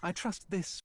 I trust this.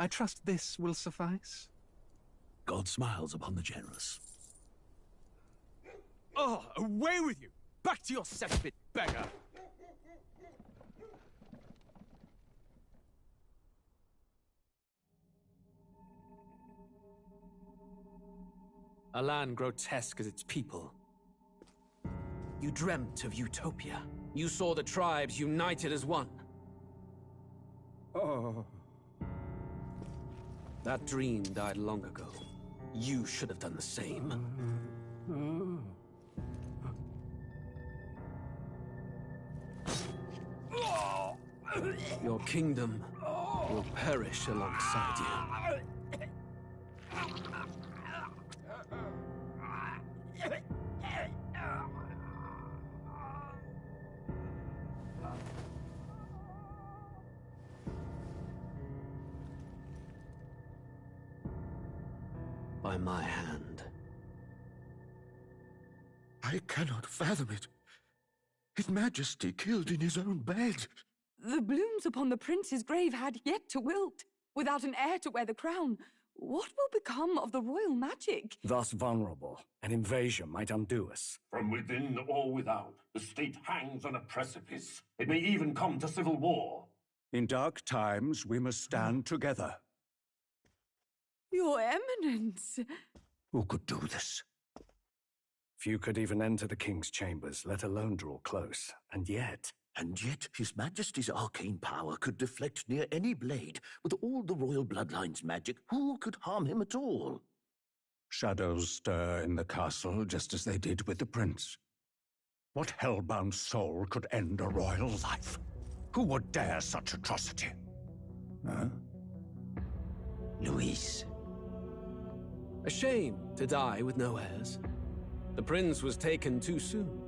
I trust this will suffice. God smiles upon the generous. Oh, away with you! Back to your cesspit, beggar! A land grotesque as its people. You dreamt of utopia. You saw the tribes united as one. Oh. That dream died long ago. You should have done the same. Your kingdom will perish alongside you. By my hand. I cannot fathom it. His Majesty killed in his own bed. The blooms upon the prince's grave had yet to wilt. Without an heir to wear the crown, What will become of the royal magic? Thus vulnerable, an invasion might undo us. From within or without, the state hangs on a precipice. It may even come to civil war. In dark times, we must stand together. Your Eminence! Who could do this? Few could even enter the king's chambers, let alone draw close. And yet His Majesty's arcane power could deflect near any blade. With all the royal bloodline's magic, who could harm him at all? shadows stir in the castle just as they did with the prince. What hellbound soul could end a royal life? Who would dare such atrocity? Huh? Luis. A shame to die with no heirs. The prince was taken too soon.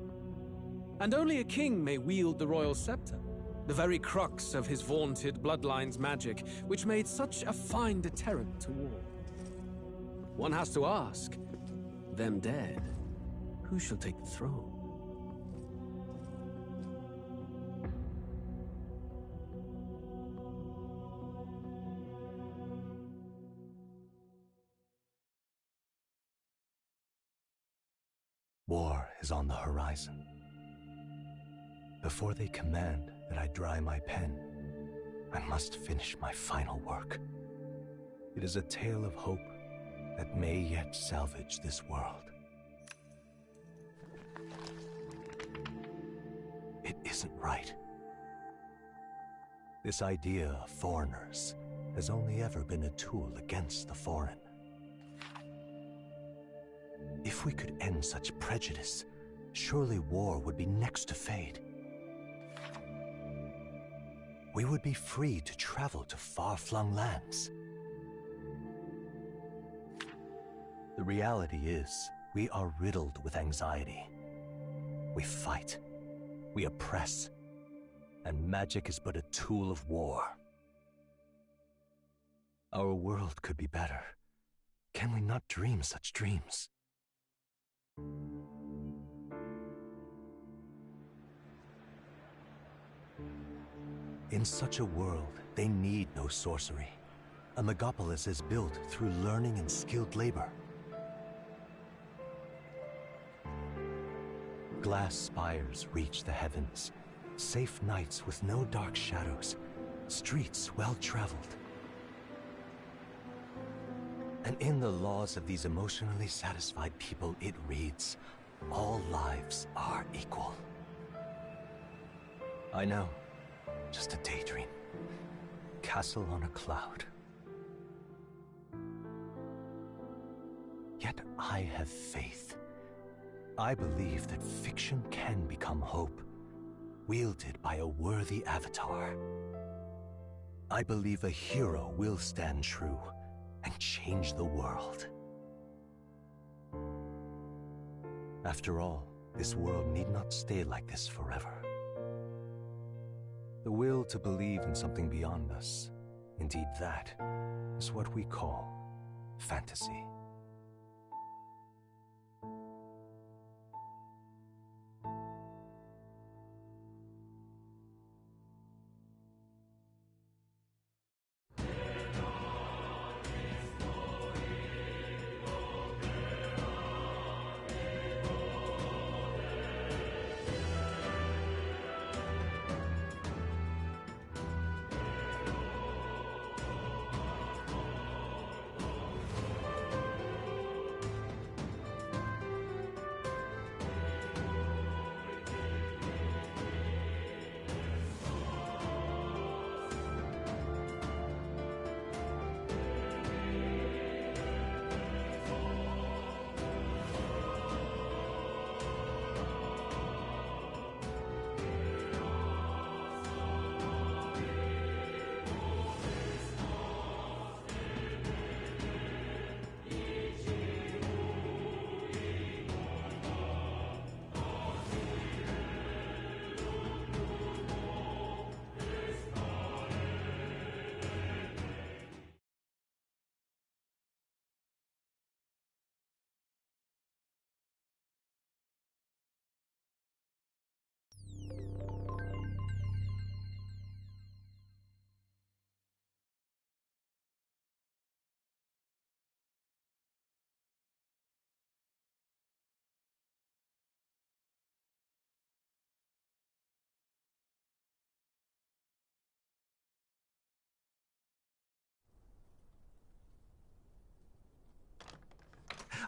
And only a king may wield the royal scepter, the very crux of his vaunted bloodline's magic, which made such a fine deterrent to war. One has to ask, them dead, who shall take the throne? War is on the horizon. Before they command that I dry my pen, I must finish my final work. It is a tale of hope that may yet salvage this world. It isn't right. This idea of foreigners has only ever been a tool against the foreign. If we could end such prejudice, surely war would be next to fade. We would be free to travel to far-flung lands. The reality is, we are riddled with anxiety. We fight, we oppress, and magic is but a tool of war. Our world could be better. Can we not dream such dreams? In such a world, they need no sorcery. A megapolis is built through learning and skilled labor. Glass spires reach the heavens, safe nights with no dark shadows, streets well-traveled. And in the laws of these emotionally satisfied people, it reads, all lives are equal. I know, just a daydream. Castle on a cloud. Yet I have faith. I believe that fiction can become hope, wielded by a worthy avatar. I believe a hero will stand true and change the world. After all, this world need not stay like this forever. The will to believe in something beyond us, indeed that, is what we call fantasy.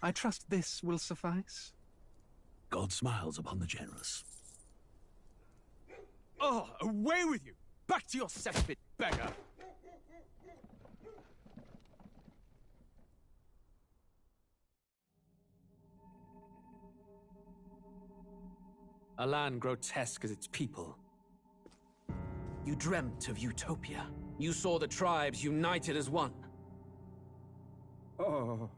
I trust this will suffice. God smiles upon the generous. Oh, away with you! Back to your cesspit, beggar! A land grotesque as its people. You dreamt of utopia. You saw the tribes united as one. Oh.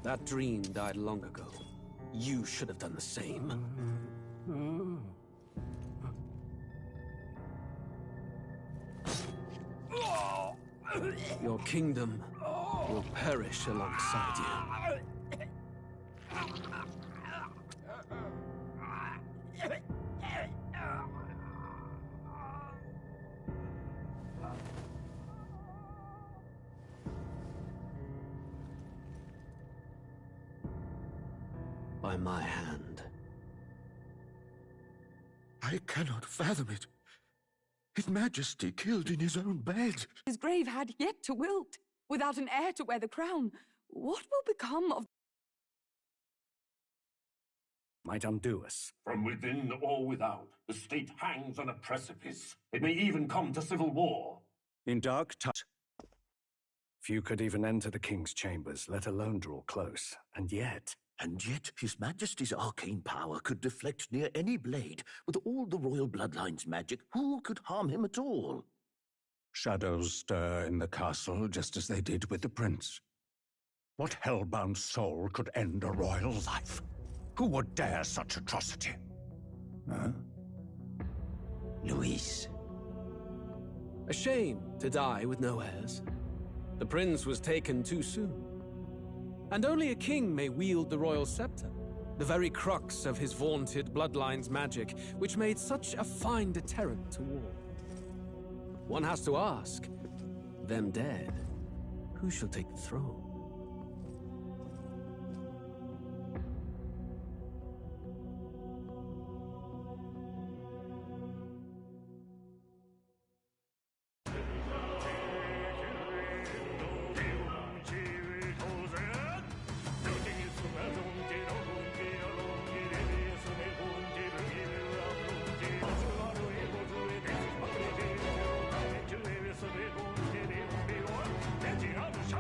That dream died long ago. You should have done the same. Your kingdom will perish alongside you. By my hand. I cannot fathom it. His Majesty killed in his own bed. His grave had yet to wilt. Without an heir to wear the crown, what will become of... Might undo us. From within or without, the state hangs on a precipice. It may even come to civil war. In dark times, few could even enter the king's chambers, let alone draw close. And yet His Majesty's arcane power could deflect near any blade. With all the royal bloodline's magic, who could harm him at all? Shadows stir in the castle just as they did with the prince. What hellbound soul could end a royal life? Who would dare such atrocity? Huh? Luis. A shame to die with no heirs. The prince was taken too soon. And only a king may wield the royal scepter, the very crux of his vaunted bloodline's magic, which made such a fine deterrent to war. One has to ask, them dead, who shall take the throne?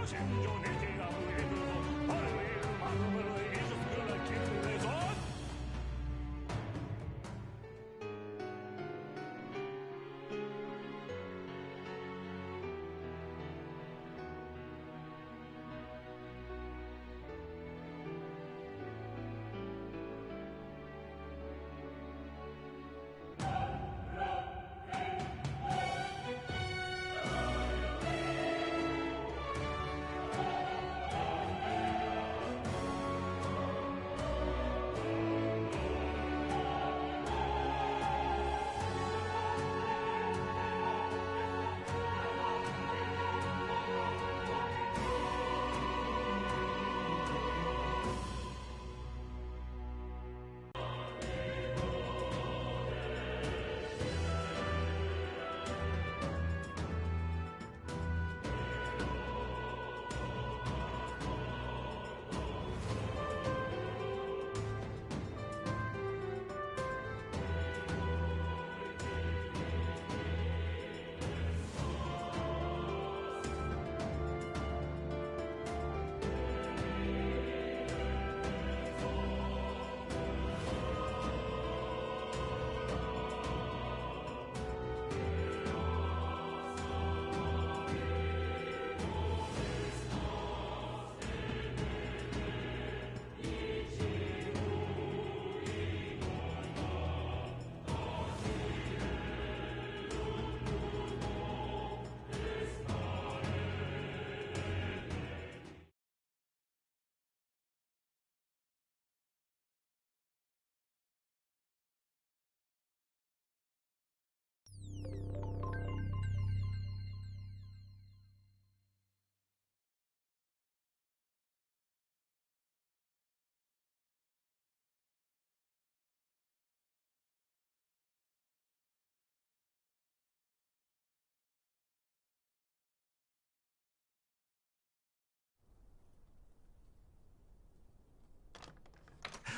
Senhor,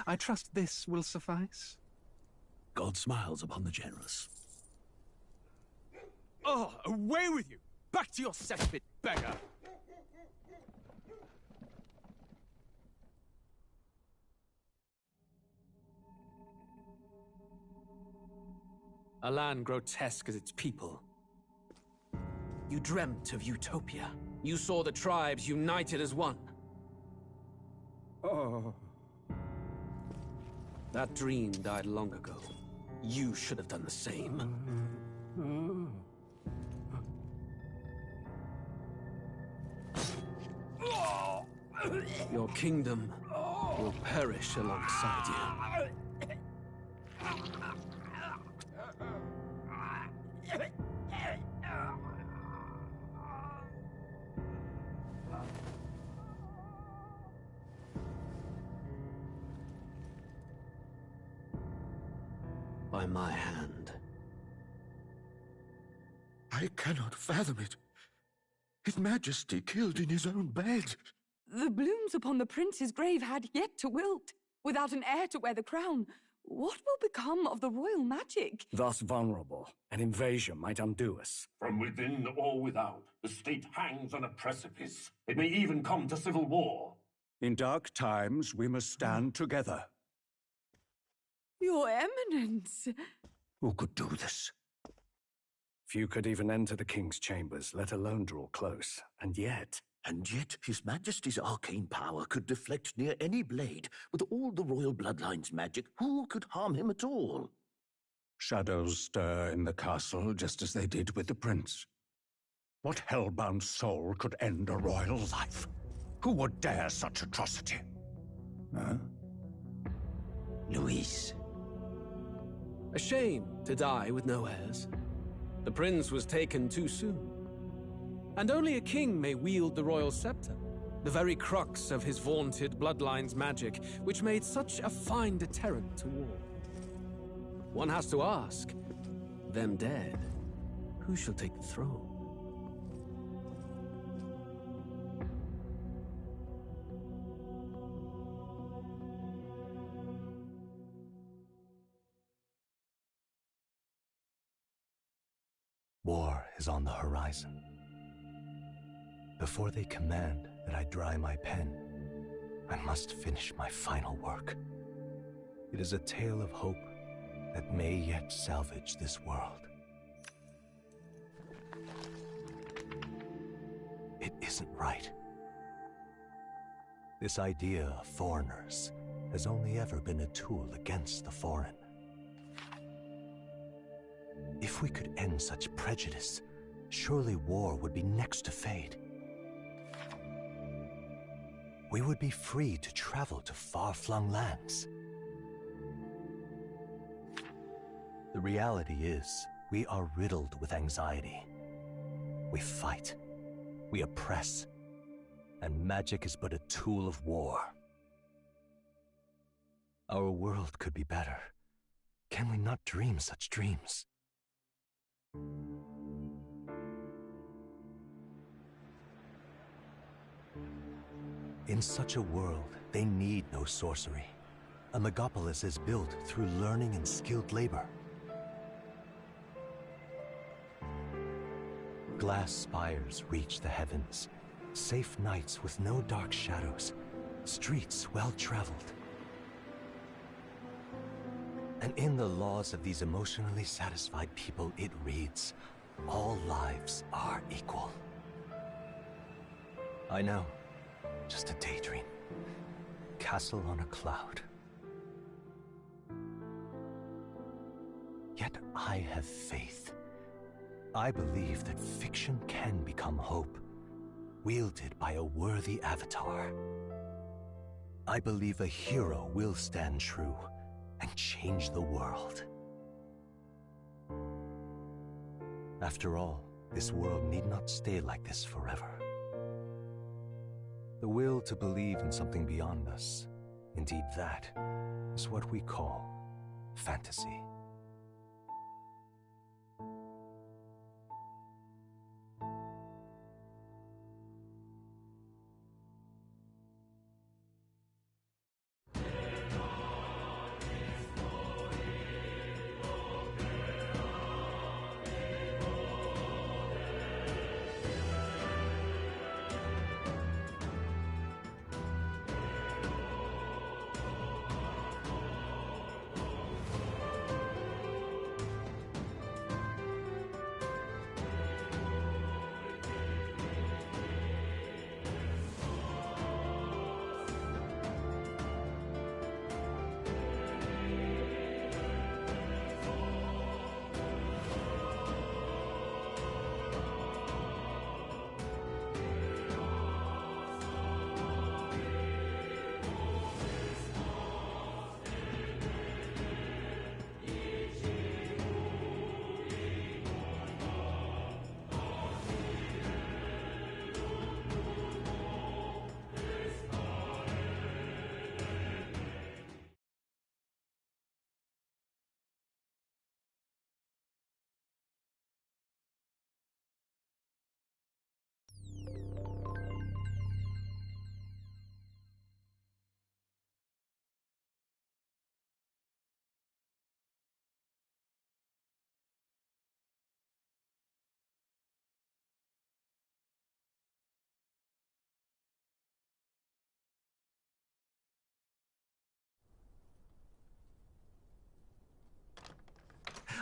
I trust this will suffice. God smiles upon the generous. Oh, away with you! Back to your cesspit, beggar! A land grotesque as its people. You dreamt of utopia. You saw the tribes united as one. Oh. That dream died long ago. You should have done the same. Your kingdom will perish alongside you. By my hand. I cannot fathom it. His Majesty killed in his own bed. The blooms upon the prince's grave had yet to wilt. Without an heir to wear the crown, what will become of the royal magic? Thus vulnerable, an invasion might undo us. From within or without, the state hangs on a precipice. It may even come to civil war. In dark times, we must stand together. Your Eminence! Who could do this? Few could even enter the king's chambers, let alone draw close. And yet His Majesty's arcane power could deflect near any blade. With all the royal bloodline's magic, who could harm him at all? Shadows stir in the castle just as they did with the prince. What hellbound soul could end a royal life? Who would dare such atrocity? Huh? Luis. A shame to die with no heirs. The prince was taken too soon. And only a king may wield the royal scepter, the very crux of his vaunted bloodline's magic, which made such a fine deterrent to war. One has to ask, them dead, who shall take the throne? War is on the horizon. Before they command that I dry my pen, I must finish my final work. It is a tale of hope that may yet salvage this world. It isn't right. This idea of foreigners has only ever been a tool against the foreign. If we could end such prejudice, surely war would be next to fade. We would be free to travel to far-flung lands. The reality is, we are riddled with anxiety. We fight, we oppress, and magic is but a tool of war. Our world could be better. Can we not dream such dreams? In such a world, they need no sorcery. A megapolis is built through learning and skilled labor. Glass spires reach the heavens, safe nights with no dark shadows, streets well-traveled. And in the laws of these emotionally satisfied people, it reads, all lives are equal. I know, just a daydream. Castle on a cloud. Yet I have faith. I believe that fiction can become hope, wielded by a worthy avatar. I believe a hero will stand true and change the world. After all, this world need not stay like this forever. The will to believe in something beyond us, indeed that, is what we call fantasy.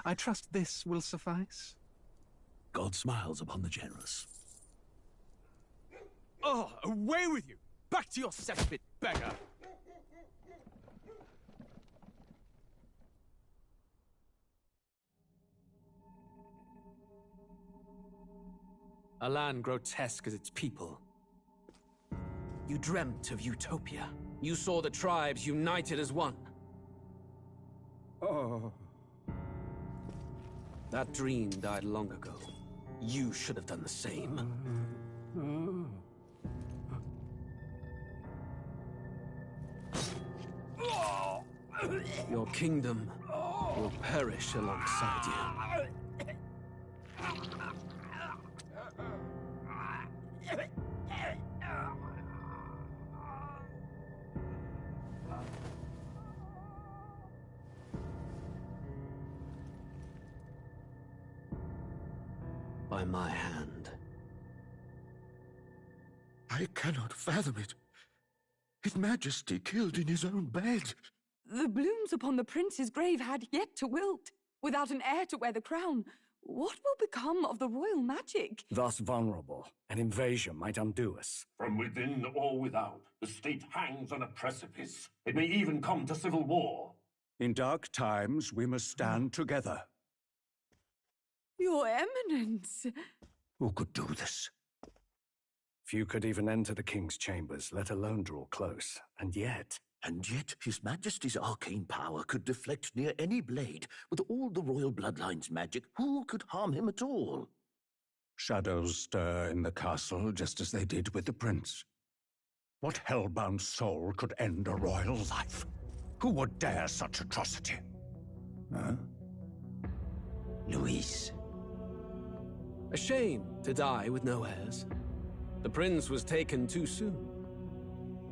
I trust this will suffice. God smiles upon the generous. Oh, away with you! Back to your cesspit, beggar! A land grotesque as its people. You dreamt of utopia. You saw the tribes united as one. Oh. That dream died long ago. You should have done the same. Your kingdom will perish alongside you. By my hand. I cannot fathom it. His Majesty killed in his own bed. The blooms upon the prince's grave had yet to wilt. Without an heir to wear the crown, what will become of the royal magic? Thus vulnerable, an invasion might undo us. From within or without, the state hangs on a precipice. It may even come to civil war. In dark times, we must stand together. Your Eminence! Who could do this? Few could even enter the king's chambers, let alone draw close. And yet His Majesty's arcane power could deflect near any blade. With all the royal bloodline's magic, who could harm him at all? Shadows stir in the castle just as they did with the prince. What hellbound soul could end a royal life? Who would dare such atrocity? Huh? Luis. A shame to die with no heirs. The prince was taken too soon.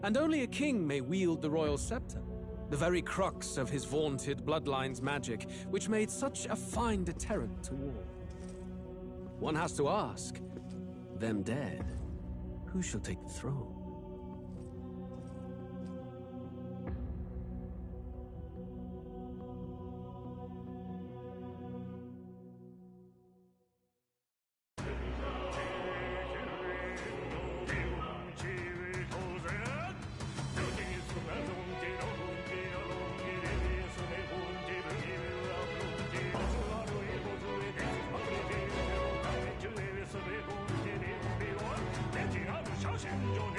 And only a king may wield the royal scepter, the very crux of his vaunted bloodline's magic, which made such a fine deterrent to war. One has to ask, them dead, who shall take the throne? Your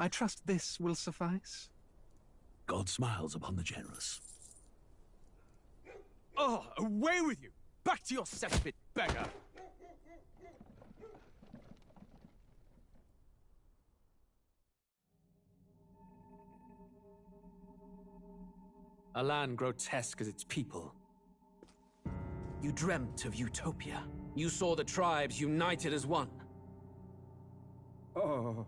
I trust this will suffice. God smiles upon the generous. Oh, away with you! Back to your cesspit, beggar! A land grotesque as its people. You dreamt of utopia. You saw the tribes united as one. Oh.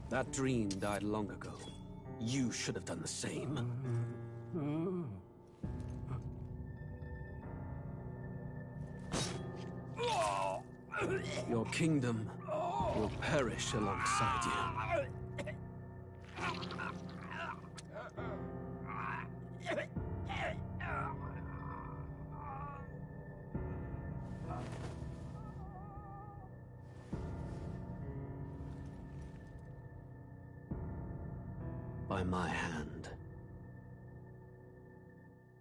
That dream died long ago. You should have done the same. Your kingdom will perish alongside you. By my hand.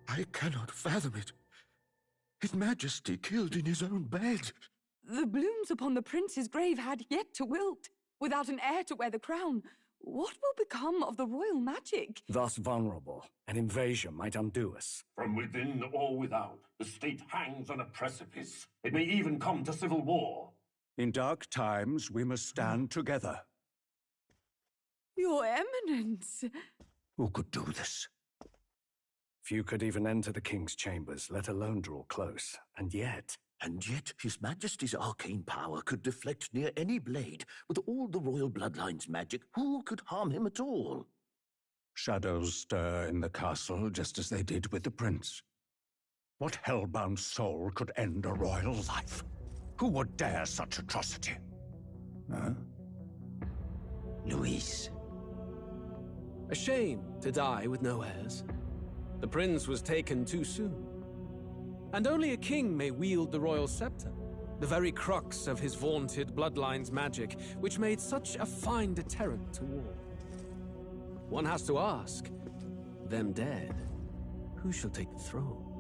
I cannot fathom it. His Majesty killed in his own bed. The blooms upon the prince's grave had yet to wilt. Without an heir to wear the crown, what will become of the royal magic? Thus vulnerable, an invasion might undo us. From within or without, the state hangs on a precipice. It may even come to civil war. In dark times, we must stand together. Your Eminence! Who could do this? Few could even enter the king's chambers, let alone draw close. And yet His Majesty's arcane power could deflect near any blade. With all the royal bloodline's magic, who could harm him at all? Shadows stir in the castle just as they did with the prince. What hellbound soul could end a royal life? Who would dare such atrocity? Huh? Luis. A shame to die with no heirs. The prince was taken too soon. And only a king may wield the royal scepter, the very crux of his vaunted bloodline's magic, which made such a fine deterrent to war. One has to ask, them dead, who shall take the throne?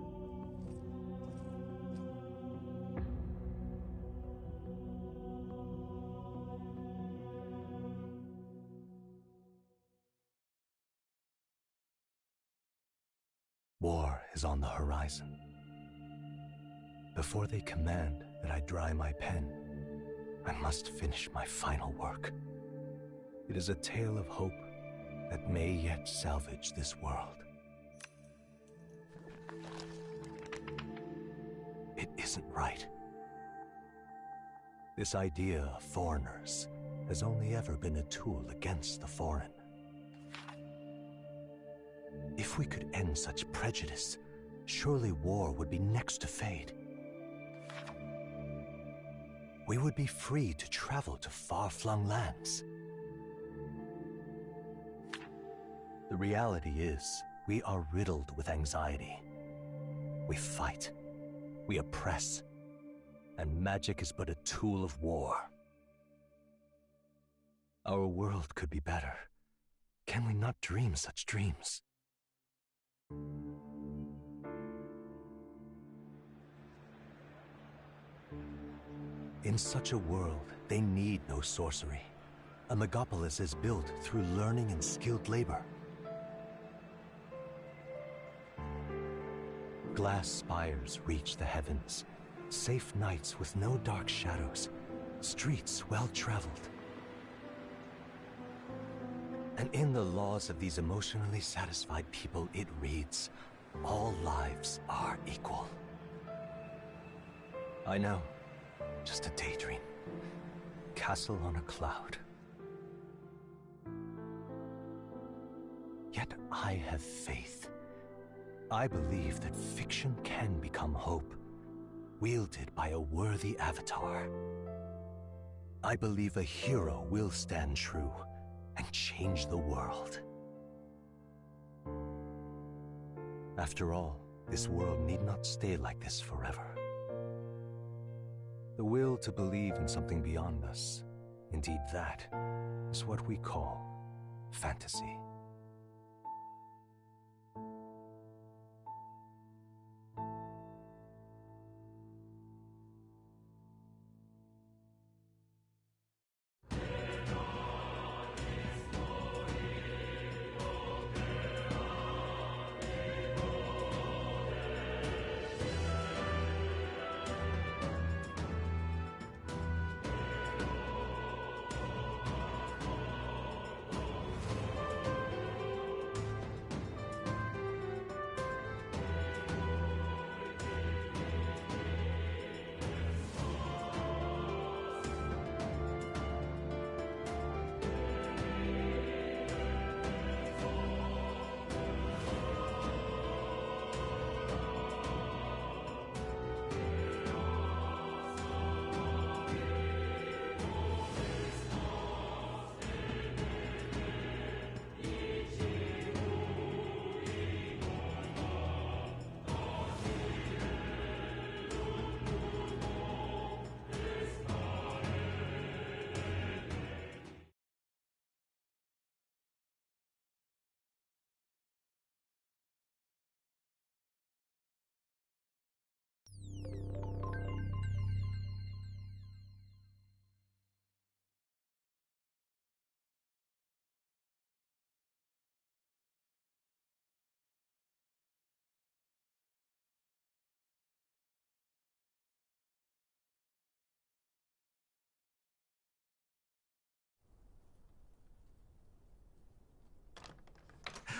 War is on the horizon. Before they command that I dry my pen, I must finish my final work. It is a tale of hope that may yet salvage this world. It isn't right. This idea of foreigners has only ever been a tool against the foreign. If we could end such prejudice, surely war would be next to fade. We would be free to travel to far-flung lands. The reality is, we are riddled with anxiety. We fight, we oppress, and magic is but a tool of war. Our world could be better. Can we not dream such dreams? In such a world, they need no sorcery. A megapolis is built through learning and skilled labor. Glass spires reach the heavens, safe nights with no dark shadows, streets well-traveled. And in the laws of these emotionally satisfied people, it reads, all lives are equal. I know, just a daydream. Castle on a cloud. Yet I have faith. I believe that fiction can become hope, wielded by a worthy avatar. I believe a hero will stand true and change the world. After all, this world need not stay like this forever. The will to believe in something beyond us, indeed that, is what we call fantasy.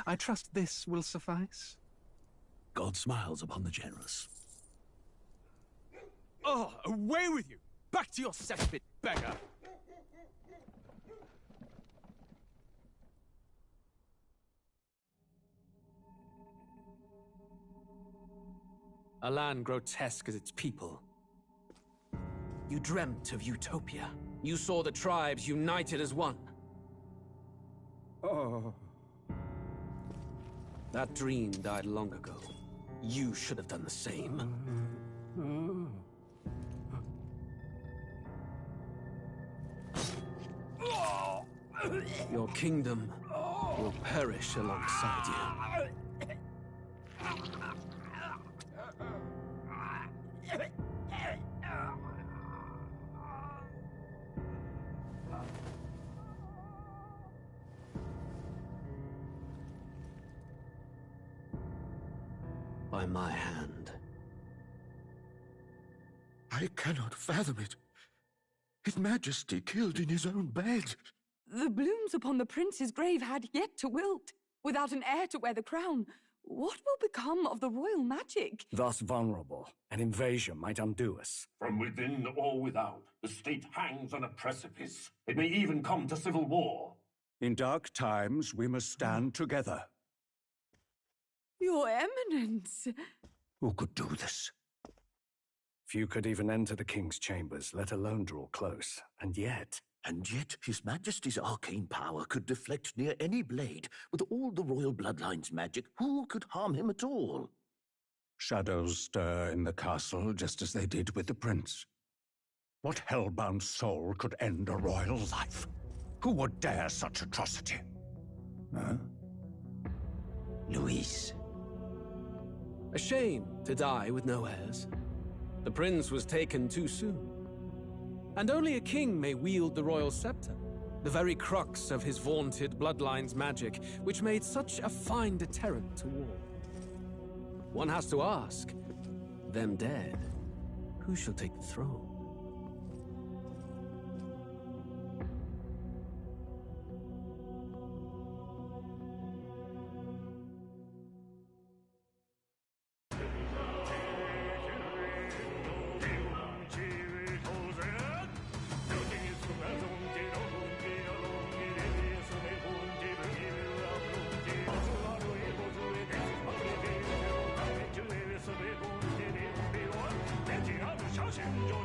I trust this will suffice. God smiles upon the generous. Oh, away with you! Back to your cesspit, beggar! A land grotesque as its people. You dreamt of utopia. You saw the tribes united as one. Oh. That dream died long ago. You should have done the same. Your kingdom will perish alongside you. By my hand. I cannot fathom it. His Majesty killed in his own bed. The blooms upon the prince's grave had yet to wilt. Without an heir to wear the crown, what will become of the royal magic? Thus vulnerable, an invasion might undo us. From within or without, the state hangs on a precipice. It may even come to civil war. In dark times, we must stand together. Your Eminence! Who could do this? Few could even enter the king's chambers, let alone draw close. And yet His Majesty's arcane power could deflect near any blade. With all the royal bloodline's magic, who could harm him at all? Shadows stir in the castle just as they did with the prince. What hellbound soul could end a royal life? Who would dare such atrocity? Huh? Luis. A shame to die with no heirs. The prince was taken too soon. And only a king may wield the royal scepter, the very crux of his vaunted bloodline's magic, which made such a fine deterrent to war. One has to ask, them dead, who shall take the throne? Destinado ya siendo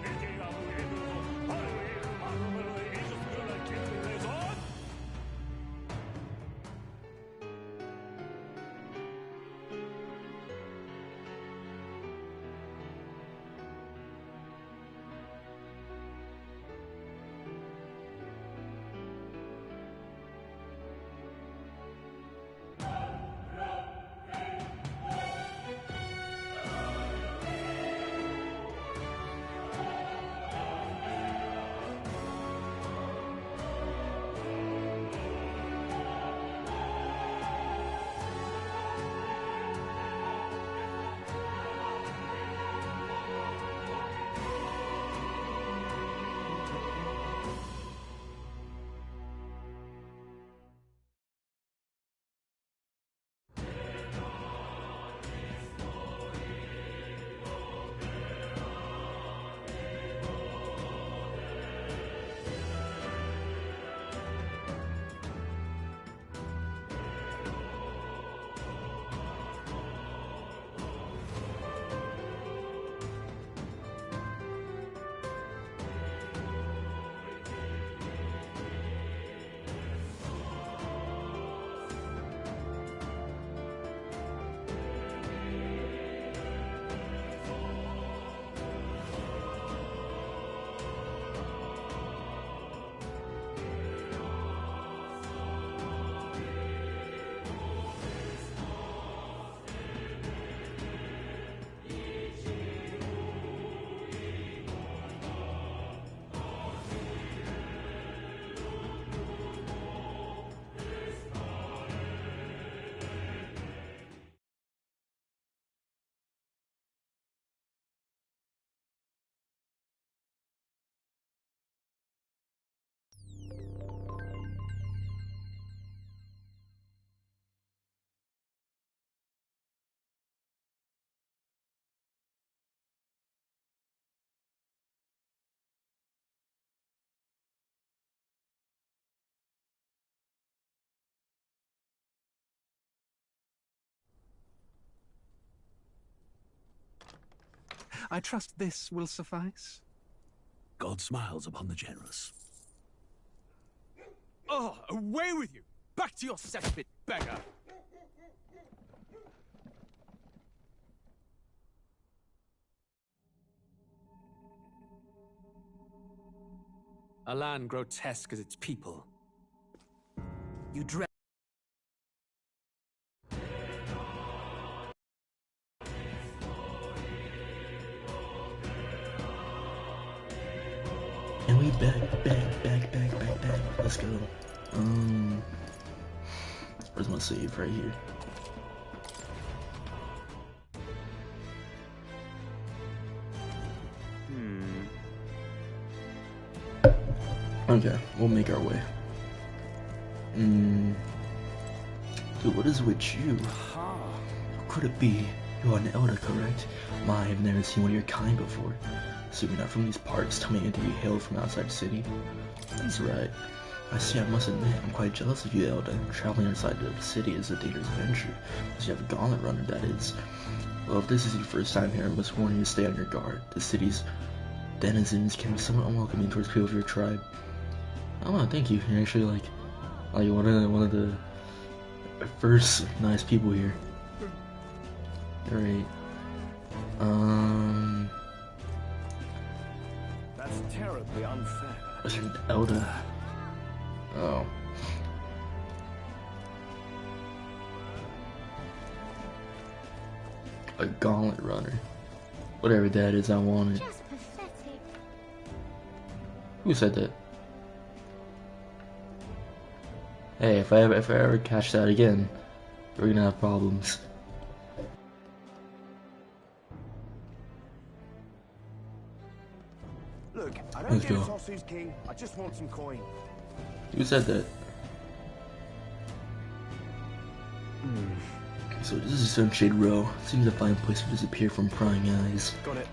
I trust this will suffice. God smiles upon the generous. Oh, away with you! Back to your cesspit, beggar! A land grotesque as its people. You dread. And we back. Let's go. Where's my save? Right here. Okay, we'll make our way. Dude, what is with you? Who could it be? You're an elder, correct? My, I've never seen one of your kind before. So you're not from these parts. Tell me, did you hail from outside the city? That's right. I see, I must admit, I'm quite jealous of you, elder. Traveling outside of the city is a dangerous venture. Unless you have a gauntlet runner, that is. Well, if this is your first time here, I must warn you to stay on your guard. The city's denizens can be somewhat unwelcoming towards people of your tribe. Oh, thank you. You're actually like one of the first nice people here. Great. That's terribly unfair. What's an elder? Oh. A gauntlet runner. Whatever that is, I want it. Just pathetic. Who said that? Hey, if I ever catch that again, we're gonna have problems. Look, I don't Let's get go. a toss who's king. I just want some coin. Who said that? So this is Sunshade Row. Seems a fine place to disappear from prying eyes. Got it.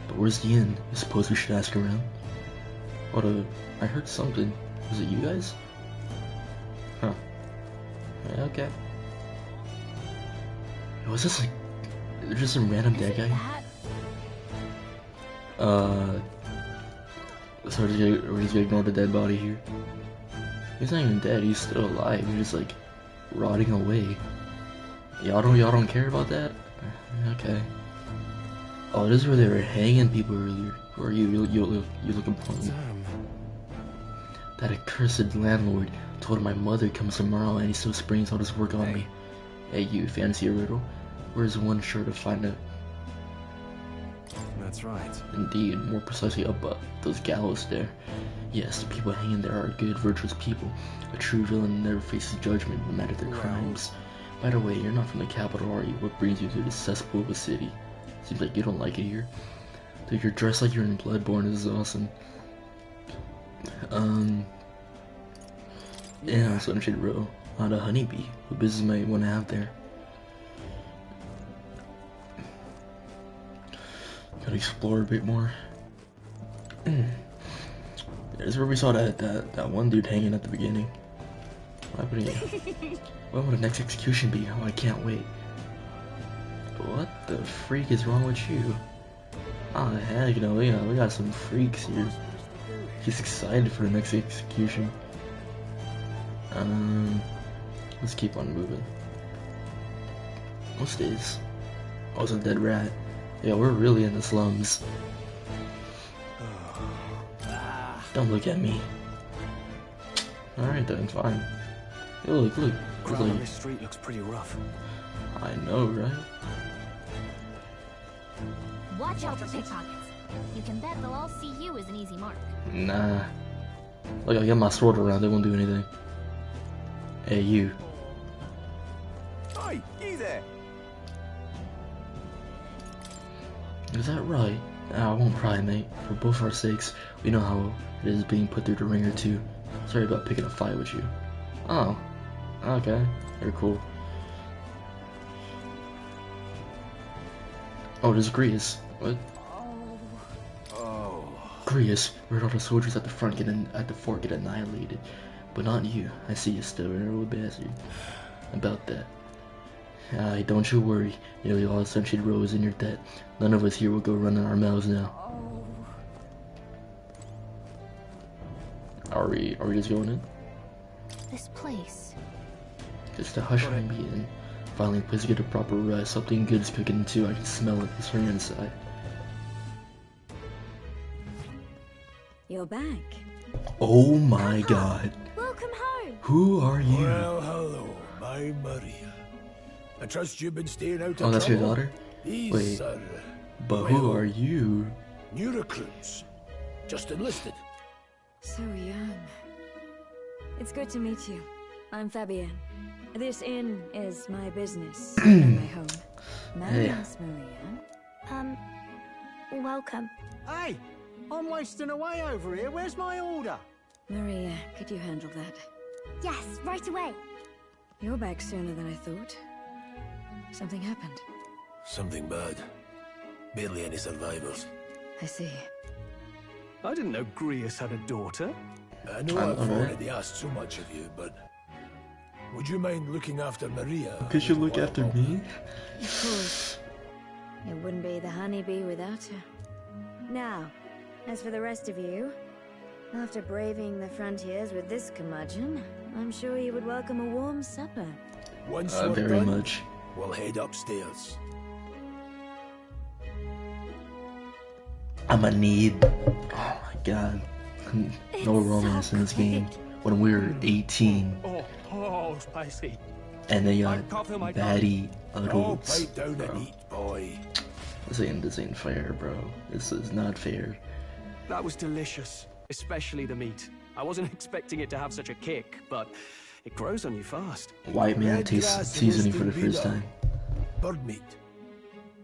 But where's the inn? I suppose we should ask around. What I heard something. Was it you guys? Huh. Yeah, okay. Was this like... There's just some random dead guy? So we're just gonna ignore the dead body here. He's not even dead, he's still alive. He's just like rotting away. Y'all don't care about that? Okay. Oh, this is where they were hanging people earlier. Who are you? You look important. That accursed landlord told my mother comes tomorrow and he still springs all this work on me. Hey, you fancy a riddle? Where's one sure to find out? That's right. Indeed, more precisely above those gallows there. Yes, the people hanging there are good, virtuous people. A true villain never faces judgment, no matter their crimes. By the way, you're not from the capital, are you? What brings you to this cesspool of a city? Seems like you don't like it here. Dude, you're dressed like you're in Bloodborne. This is awesome. Yeah, Sunshade Row. On a honeybee. What business might you want to have there? Gotta explore a bit more. This is where we saw that one dude hanging at the beginning. What happened here? When will the next execution be? Oh, I can't wait. What the freak is wrong with you? Ah, heck, we got some freaks here. He's excited for the next execution. Let's keep on moving. What's this? Oh, it's a dead rat. Yeah, we're really in the slums. Don't look at me. Alright then, fine. Hey, look. Crime on this street looks pretty rough. I know, right? Watch out for pickpockets. You can bet they'll all see you as an easy mark. Nah. Look, I got my sword around, they won't do anything. Hey, you. Hey, you there! Is that right? I won't pry, mate. For both our sakes, we know how it is being put through the ringer too. Sorry about picking a fight with you. Oh. Okay. You're cool. Oh, there's Grius. What? Oh. Grius, where'd all the soldiers at the front at the fort get annihilated? But not you. I see you still, you're a little bastard. About that. Don't you worry. Nearly all essential row is in your debt. None of us here will go running our mouths now. Are we just going in? This place. Just a hush my meeting. Finally, place to get a proper rest. Something good's cooking too. I can smell it. It's from inside. You're back. Oh my god. Welcome home. Who are you? Well, hello, my Maria. I trust you've been staying out of Oh, that's your trouble. daughter? These Wait. are, But who are you? new recruits. Just enlisted. So young. It's good to meet you. I'm Fabienne. This inn is my business and my home. My name's Maria. Welcome. Hey, I'm wasting away over here. Where's my order? Maria, could you handle that? Yes, right away. You're back sooner than I thought. Something happened. Something bad. Barely any survivors. I see. I didn't know Grius had a daughter. I know I've already asked so much of you, but would you mind looking after Maria? Could you look after me? Of course. It wouldn't be the honeybee without her. Now, as for the rest of you, after braving the frontiers with this curmudgeon, I'm sure you would welcome a warm supper. Once we're Very done, much. we'll head upstairs. I'ma need. Oh my god. No romance in this game. When we were 18. Oh, spicy. And they got I can't feel my baddie Oh, adults. pipe down and eat, boy. This ain't fair, bro. This is not fair. That was delicious, especially the meat. I wasn't expecting it to have such a kick, but it grows on you fast. White man Red tastes grass seasoning for the roasted first beaver. time. Bird meat.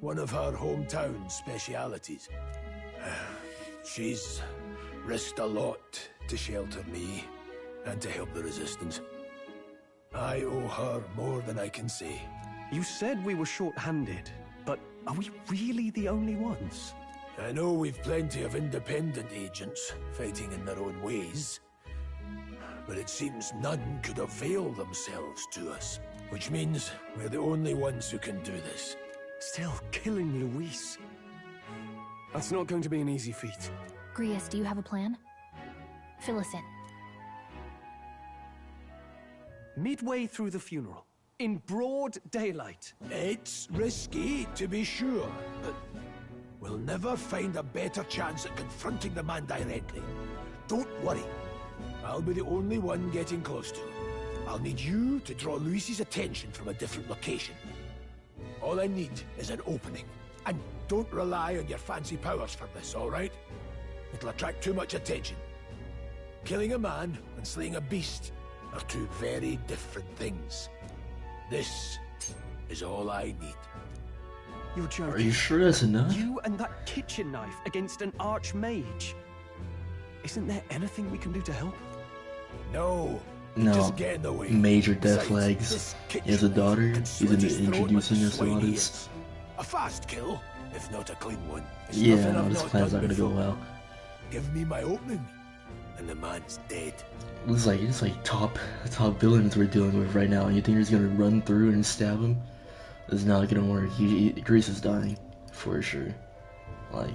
One of her hometown specialities. She's risked a lot to shelter me and to help the resistance. I owe her more than I can say. You said we were short-handed, but are we really the only ones? I know we've plenty of independent agents fighting in their own ways, but it seems none could avail themselves to us, which means we're the only ones who can do this. Still killing Luis. That's not going to be an easy feat. Grius, do you have a plan? Fill us in. Midway through the funeral, in broad daylight. It's risky, to be sure, but we'll never find a better chance at confronting the man directly. Don't worry. I'll be the only one getting close to him. I'll need you to draw Luis's attention from a different location. All I need is an opening. And don't rely on your fancy powers for this, all right? It'll attract too much attention. Killing a man and slaying a beast are two very different things. This is all I need. You're joking. Are you sure that's enough? You and that kitchen knife against an archmage. Isn't there anything we can do to help? No. No. Just get in the way. Major death Besides, flags. this He has a kitchen daughter. can He's slit his throat introducing like us to all swine this. ears. A fast kill, if not a clean one. It's Yeah, nothing no, I've this not plan's done not gonna go before. well. Give me my opening, and the man's dead. It's like top villains we're dealing with right now. And you think he's gonna run through and stab him? It's not gonna work. Grease is dying for sure. Like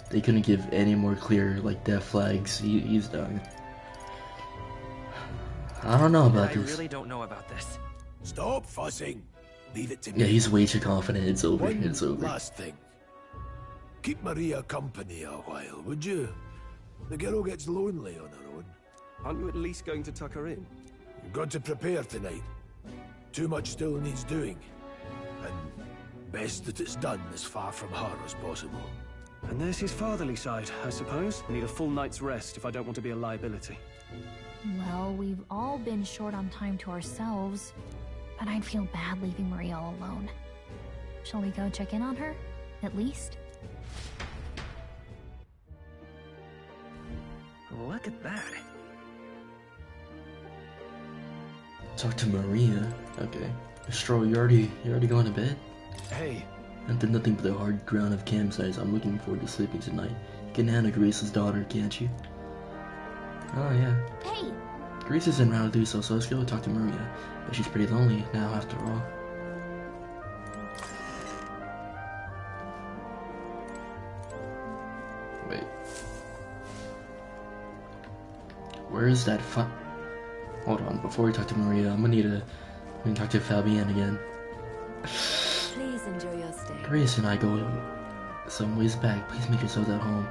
they couldn't give any more clear like death flags. He's dying. I don't know about this. I really don't know about this. Stop fussing. Leave it to me. Yeah, he's way too confident. It's over. One It's over. last thing. Keep Maria company a while, would you? The girl gets lonely on her own. Aren't you at least going to tuck her in? You've got to prepare tonight. Too much still needs doing. And best that it's done as far from her as possible. And there's his fatherly side, I suppose. I need a full night's rest if I don't want to be a liability. Well, we've all been short on time to ourselves, but I'd feel bad leaving Maria all alone. Shall we go check in on her, at least? Look at that. Talk to Maria. Okay. Stroll, you already going to bed? Hey. I did nothing but the hard ground of campsites. I'm looking forward to sleeping tonight. You can handle Grease's daughter, can't you? Oh yeah. Hey! Grease isn't around to do so, so let's go talk to Maria. But she's pretty lonely now after all. Where is that Hold on, before we talk to Maria, I'm gonna talk to Fabienne again. Please enjoy your stay. Grace and I go some ways back. Please make yourselves at home.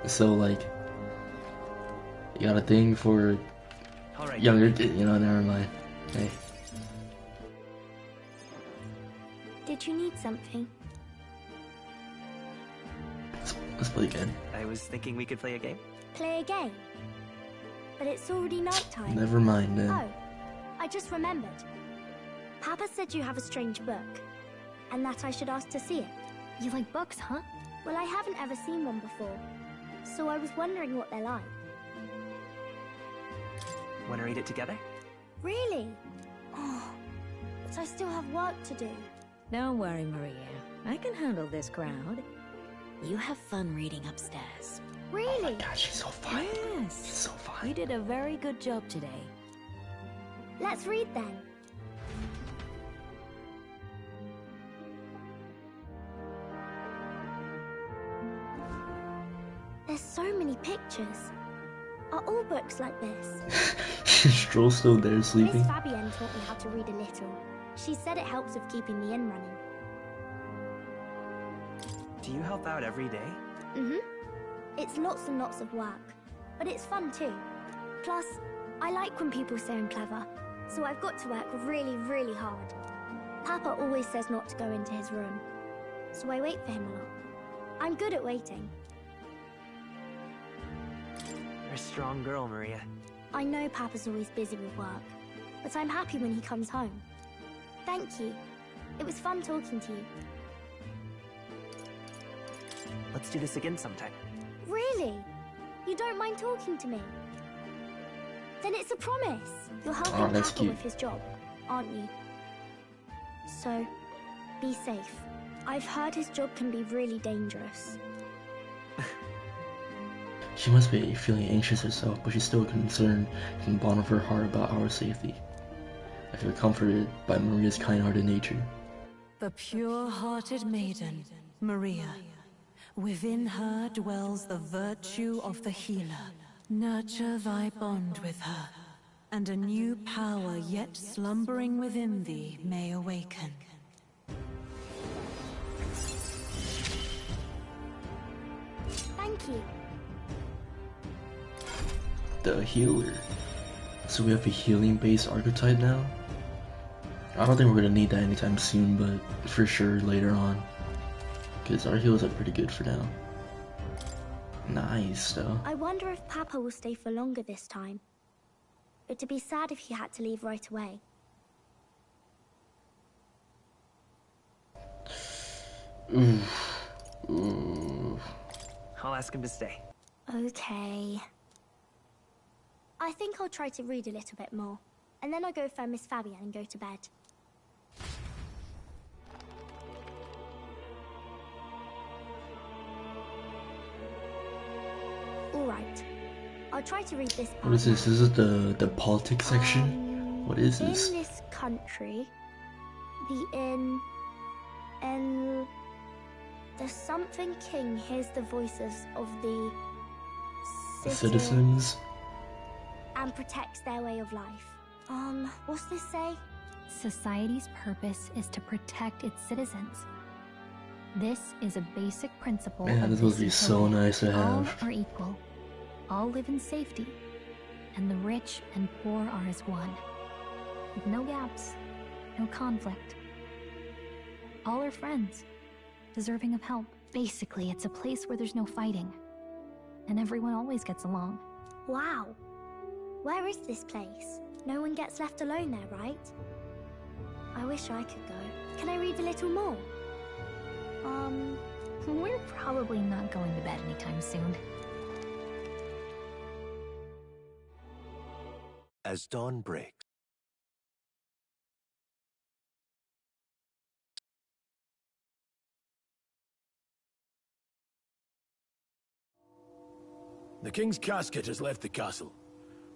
So, like, you got a thing for younger, never mind. Hey. Did you need something? Let's play again. I was thinking we could play a game. Play a game? But it's already nighttime. Never mind then. Oh, I just remembered. Papa said you have a strange book, and that I should ask to see it. You like books, huh? Well, I haven't ever seen one before, so I was wondering what they're like. Want to read it together? Really? Oh, but I still have work to do. Don't worry, Maria. I can handle this crowd. You have fun reading upstairs. Really? Oh my God, she's so fine. Yes. She's so fine. You did a very good job today. Let's read then. There's so many pictures. Are all books like this? Stroll's still there sleeping. Miss Fabienne taught me how to read a little. She said it helps with keeping the inn running. Do you help out every day? Mm-hmm. It's lots and lots of work, but it's fun too. Plus, I like when people say I'm clever, so I've got to work really, really hard. Papa always says not to go into his room, so I wait for him a lot. I'm good at waiting. You're a strong girl, Maria. I know Papa's always busy with work, but I'm happy when he comes home. Thank you. It was fun talking to you. Let's do this again sometime. Really? You don't mind talking to me? Then it's a promise. You're helping Papa with his job, aren't you? So, be safe. I've heard his job can be really dangerous. She must be feeling anxious herself, but she's still concerned from the bottom of her heart about our safety. I feel comforted by Maria's kind-hearted nature. The pure-hearted maiden, Maria. Within her dwells the virtue of the healer. Nurture thy bond with her, and a new power yet slumbering within thee may awaken. Thank you. The healer. So we have a healing-based archetype now? I don't think we're gonna need that anytime soon, but for sure later on. Because our heals are pretty good for now. Nice, though. I wonder if Papa will stay for longer this time. It'd be sad if he had to leave right away. I'll ask him to stay. Okay. I think I'll try to read a little bit more, and then I'll go find Miss Fabienne and go to bed. Alright. I'll try to read this part. What is this? This is the politics section? What is this? In this country, the something king hears the voices of the citizens and protects their way of life. What's this say? Society's purpose is to protect its citizens. This is a basic principle. Man, this would be so nice to have. All are equal. All live in safety, and the rich and poor are as one, with no gaps, no conflict. All are friends, deserving of help. Basically, it's a place where there's no fighting, and everyone always gets along. Wow. Where is this place? No one gets left alone there, right? I wish I could go. Can I read a little more? We're probably not going to bed anytime soon. As dawn breaks, the king's casket has left the castle.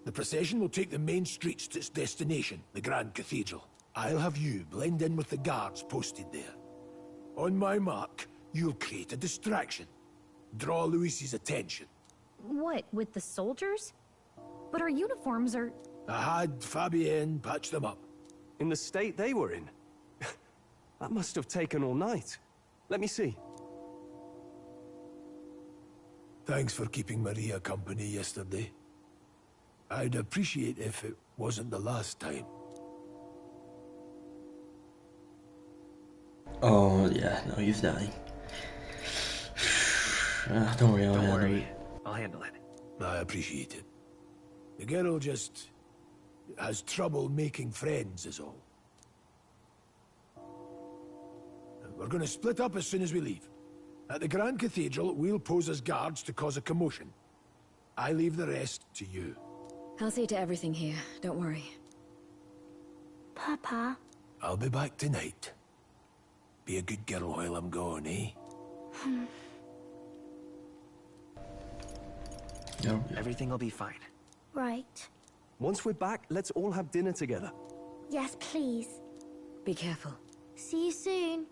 The procession will take the main streets to its destination, the Grand Cathedral. I'll have you blend in with the guards posted there. On my mark, you'll create a distraction. Draw Louis's attention. What, with the soldiers? But our uniforms are... I had Fabienne patch them up. In the state they were in? That must have taken all night. Let me see. Thanks for keeping Maria company yesterday. I'd appreciate if it wasn't the last time. Oh, yeah, no, he's dying. Don't worry, Don't worry. I'll handle it. I appreciate it. The girl just has trouble making friends, is all. We're going to split up as soon as we leave. At the Grand Cathedral, we'll pose as guards to cause a commotion. I leave the rest to you. I'll see to everything here. Don't worry. Papa. I'll be back tonight. Be a good girl while I'm gone, eh? Everything will be fine. Right. Once we're back, let's all have dinner together. Yes, please. Be careful. See you soon.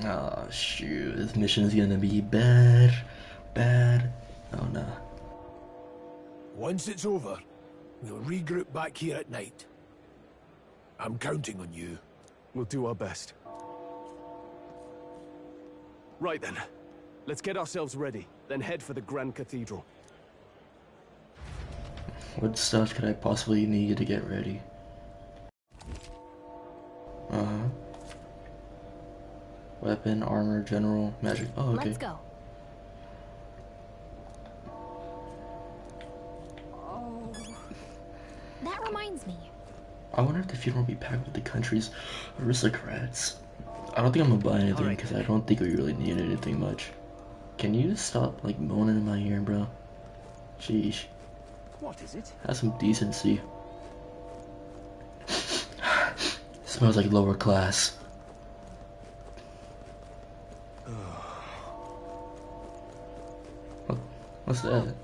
Oh, shoot. This mission is gonna be bad. Bad. Oh, no. Once it's over, we'll regroup back here at night. I'm counting on you. We'll do our best. Right then. Let's get ourselves ready, then head for the Grand Cathedral. What stuff could I possibly need to get ready? Weapon, armor, general, magic. Oh, okay. Let's go. Oh. That reminds me. I wonder if the funeral will be packed with the country's aristocrats. I don't think I'm gonna buy anything because I don't think we really need anything much. Can you just stop like moaning in my ear, bro? Sheesh. What is it? Have some decency. Smells like lower class. What's that?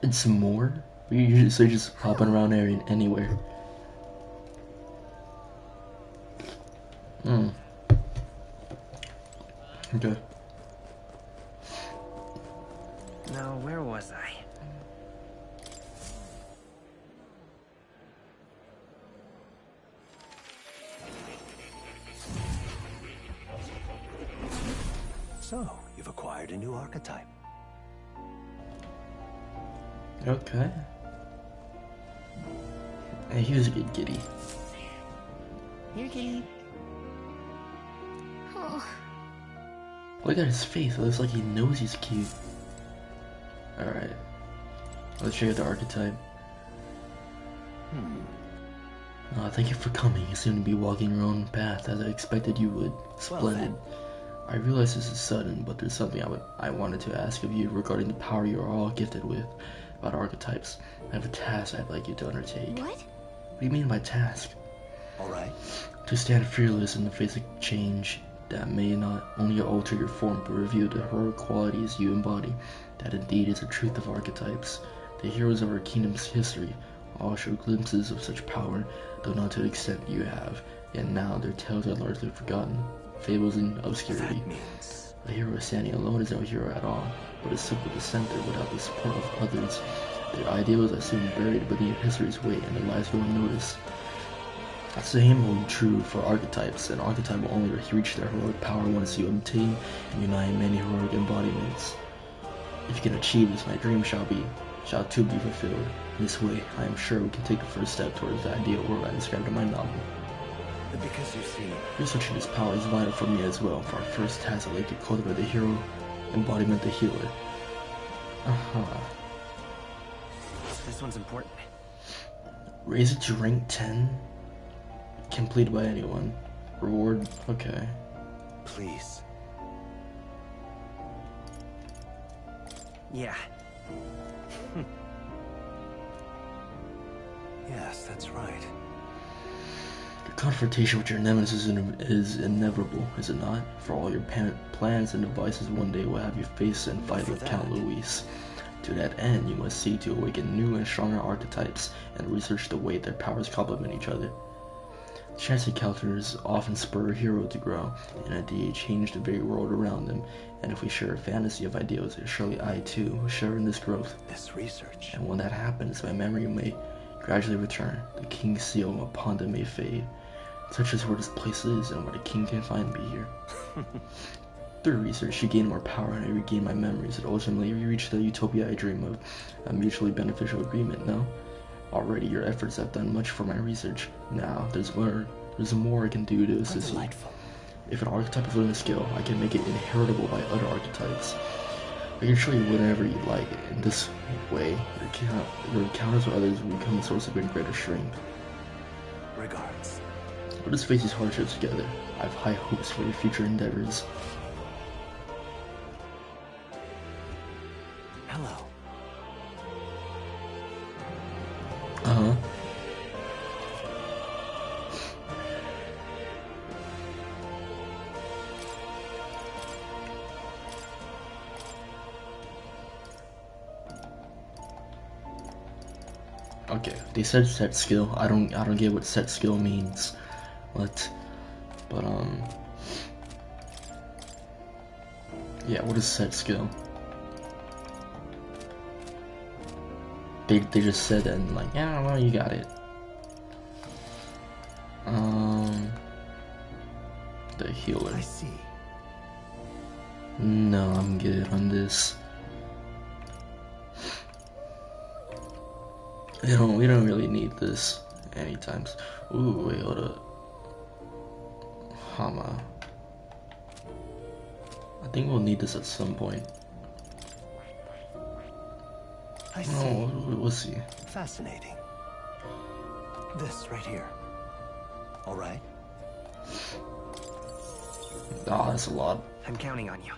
It's more? You're just hopping around there anywhere. Okay. Now, where was I? So, you've acquired a new archetype. Okay. Hey, he was a good kitty. Here, kitty. Oh. Look at his face. It looks like he knows he's cute. Alright. Let's check out the archetype. Thank you for coming. You seem to be walking your own path as I expected you would. Splendid. I realize this is sudden, but there's something I wanted to ask of you regarding the power you are all gifted with. About archetypes. I have a task I'd like you to undertake. What? What do you mean by task? Alright. To stand fearless in the face of change that may not only alter your form but reveal the heroic qualities you embody. That indeed is the truth of archetypes. The heroes of our kingdom's history all show glimpses of such power, though not to the extent you have, yet now their tales are largely forgotten. Fables in obscurity. A hero standing alone is no hero at all, but a simple dissenter without the support of others. Their ideals are soon buried beneath history's weight and their lives go unnoticed. The same hold true for archetypes. An archetype will only reach their heroic power once you obtain and unite many heroic embodiments. If you can achieve this, my dream shall too be fulfilled. In this way, I am sure we can take the first step towards the ideal world I described in my novel. Because you see, researching this power is vital for me as well. For our first task, I'd like to cultivate the hero embodiment, the healer. This one's important. Raise it to rank 10. Completed by anyone. Reward, okay. Please. Yeah. Yes, that's right. The confrontation with your nemesis is inevitable, is it not? For all your plans and devices one day will have you face and fight with Count Luis. To that end, you must seek to awaken new and stronger archetypes and research the way their powers complement each other. Chance encounters often spur a hero to grow, and ideas change the very world around them. And if we share a fantasy of ideals, surely I too will share in this growth. This research. And when that happens, my memory may gradually return. The king's seal upon them may fade. Such is where this place is, and where the king can find me here. Through research, she gained more power, and I regained my memories, and ultimately we reached the utopia I dream of, a mutually beneficial agreement, no? Already your efforts have done much for my research. Now, there's more I can do to assist you. If an archetype is within skill, I can make it inheritable by other archetypes. I can show you whatever you like. In this way, your encounters with others will become a source of even greater strength. Regards. Let us face these hardships together. I have high hopes for your future endeavors. Hello. Uh-huh. Okay, they said set skill. I don't get what set skill means. But yeah, what is set skill? They just said that and like, yeah, well, you got it. The healer. I see. No, I'm good on this. We don't really need this anytime. Ooh, wait, hold up. Hama. I think we'll need this at some point. I see. Oh, we'll see. Fascinating. This right here. All right. Ah, that's a lot. I'm counting on you.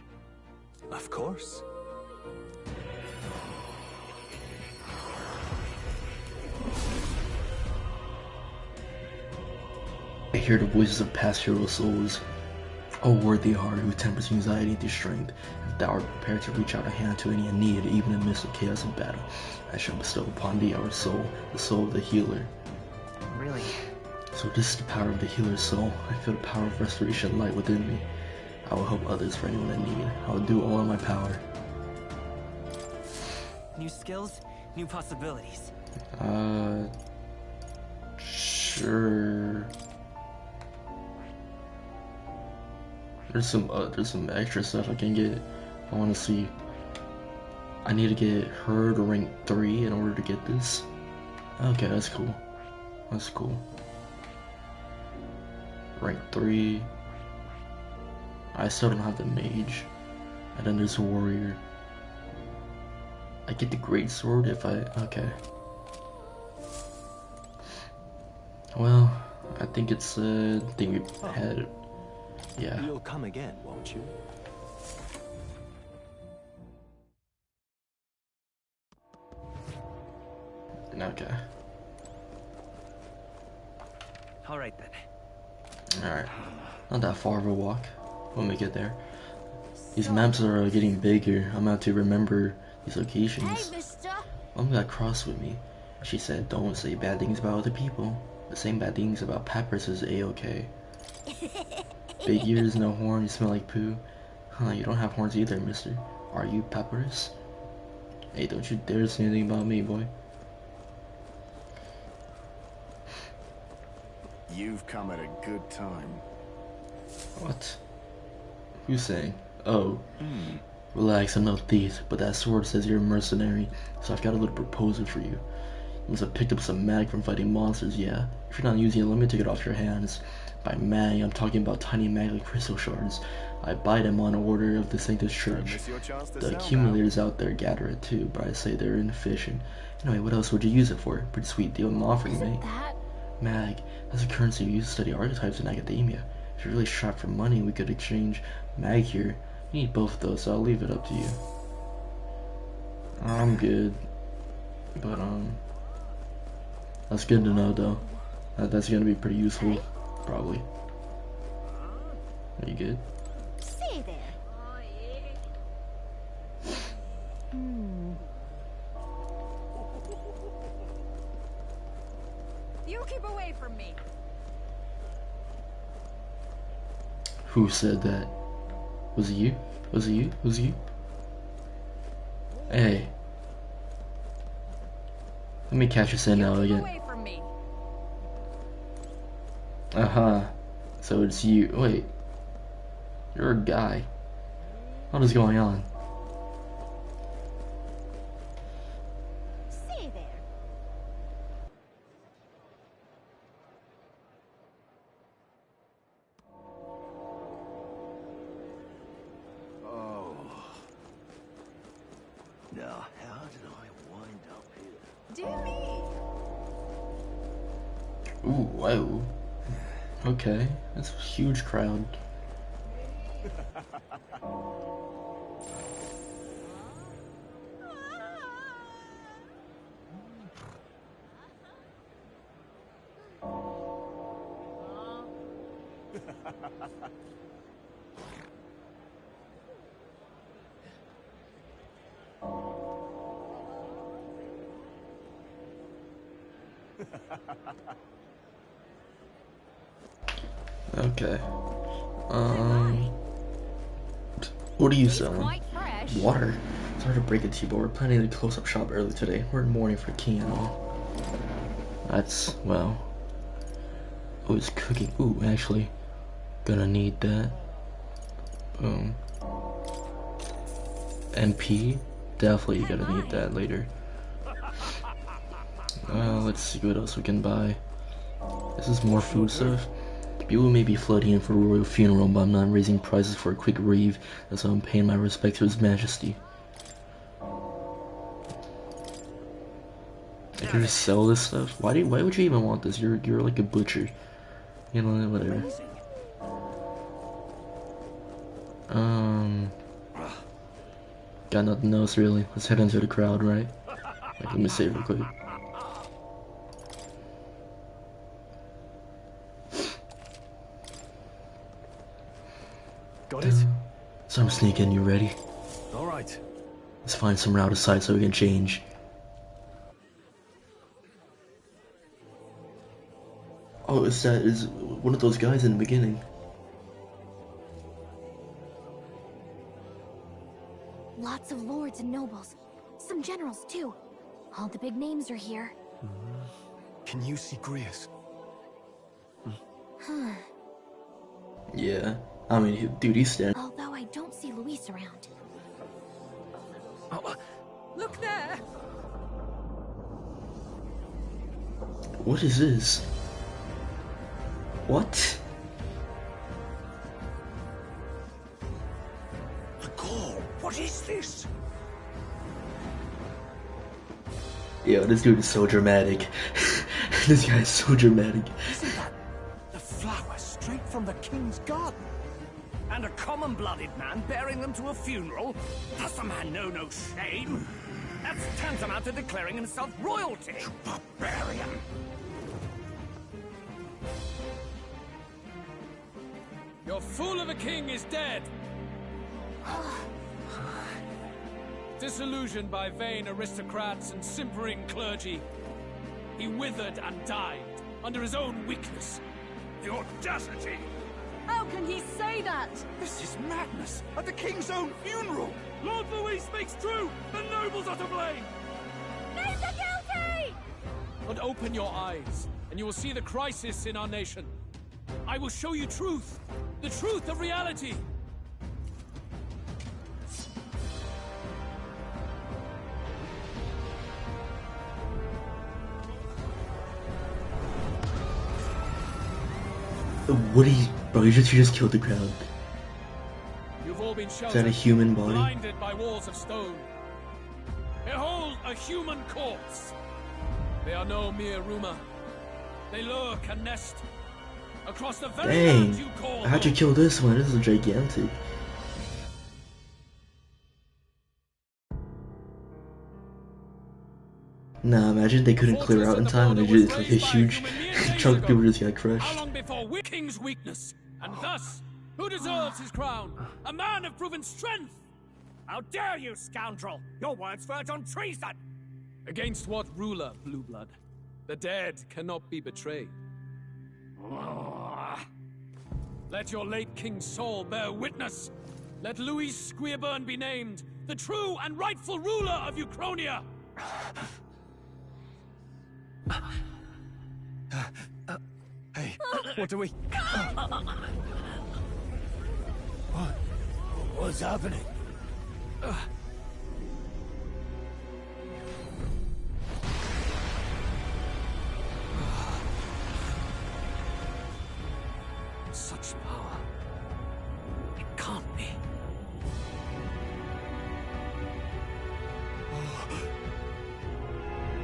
Of course. I hear the voices of past hero souls. O worthy heart who tempers anxiety into strength, if thou art prepared to reach out a hand to any in need, even in the midst of chaos and battle, I shall bestow upon thee our soul, the soul of the healer. Really? So this is the power of the healer's soul. I feel the power of restoration light within me. I will help others for anyone in need. I will do all in my power. New skills, new possibilities. Sure. There's some extra stuff I can get. I want to see. I need to get her to rank 3 in order to get this. Okay, that's cool. That's cool. Rank 3. I still don't have the mage. And then there's a warrior. I get the great sword if I... Okay. Well, I think it's a thing we had. Yeah. You'll come again, won't you? Okay. Alright then. Alright. Not that far of a walk. We'll make it there. These maps are getting bigger. I'm out to remember these locations. Hey, mister. Mom got cross with me. She said, don't say bad things about other people. The same bad things about Papyrus is A-okay. Big ears, no horn, you smell like poo. Huh, you don't have horns either, mister. Are you Papyrus? Hey, don't you dare say anything about me, boy. You've come at a good time. What? Who's saying? Oh. Relax, I'm no thief, but that sword says you're a mercenary, so I've got a little proposal for you. You must have picked up some mag from fighting monsters, yeah? If you're not using it, let me take it off your hands. By mag, I'm talking about tiny mag-like crystal shards. I buy them on order of the Sanctus Church. The accumulators out there gather it too, but I say they're inefficient. Anyway, what else would you use it for? Pretty sweet deal I'm offering, mate. Mag, that's a currency we use to study archetypes in academia. If you're really strapped for money, we could exchange mag here. You need both of those, so I'll leave it up to you. I'm good. But, that's good to know, though. That's gonna be pretty useful. Probably. Are you good? Say there. You keep away from me. Who said that? Was it you? Was it you? Was it you? Hey. Let me catch us in now again. So it's you. Wait. You're a guy. What is going on? Say there. Oh. Now, how did I wind up here? Dear me. Ooh, whoa. Okay, that's a huge crowd. Okay. What are you selling? Water. Sorry to break it to you, but we're planning to close up shop early today. We're in mourning for King and all. That's, well... Oh, it's cooking. Ooh, actually, gonna need that. Boom. NP, definitely gonna need that later. Let's see what else we can buy. This is more food stuff. People may be flooding in for a royal funeral, but I'm not raising prices for a quick reeve. That's why I'm paying my respect to His Majesty. I can just sell this stuff. Why would you even want this? You're like a butcher. You know, whatever. Got nothing else really. Let's head into the crowd, right? Like, let me save real quick. Got it? So I'm sneaking. You ready? All right. Let's find somewhere out of sight so we can change. Oh, is one of those guys in the beginning. Lots of lords and nobles. Some generals, too. All the big names are here. Can you see Grius? Yeah. I mean, dude, he's standing. Although I don't see Luis around. Look there! What is this? What? The Gaul, what is this? Yo, this dude is so dramatic. This guy is so dramatic. Isn't that the flowers straight from the king's garden? And a common-blooded man bearing them to a funeral? Does the man know no shame? That's tantamount to declaring himself royalty. You barbarian! Your fool of a king is dead! Disillusioned by vain aristocrats and simpering clergy, he withered and died under his own weakness. The audacity! How can he say that? This is madness! At the king's own funeral! Lord Louis speaks true! The nobles are to blame! Names are guilty! But open your eyes, and you will see the crisis in our nation. I will show you truth! The truth of reality! What are you... Bro, you just killed the crowd. You've all been Is sheltered, that a human body? blinded by walls of stone. Behold a human corpse! They are no mere rumor. They lurk and nest across the very land you Dang. call How'd you home. kill this one? This is gigantic. Nah, imagine they couldn't clear out in time and they just like a huge chunk of people just got crushed. How long before king's weakness? And thus, who deserves his crown? A man of proven strength! How dare you, scoundrel! Your words verge on treason! Against what ruler, Blue Blood? The dead cannot be betrayed. Let your late King Saul bear witness. Let Louis Squeerburn be named the true and rightful ruler of Uchronia. Hey, what do we... What's happening? Such power. It can't be.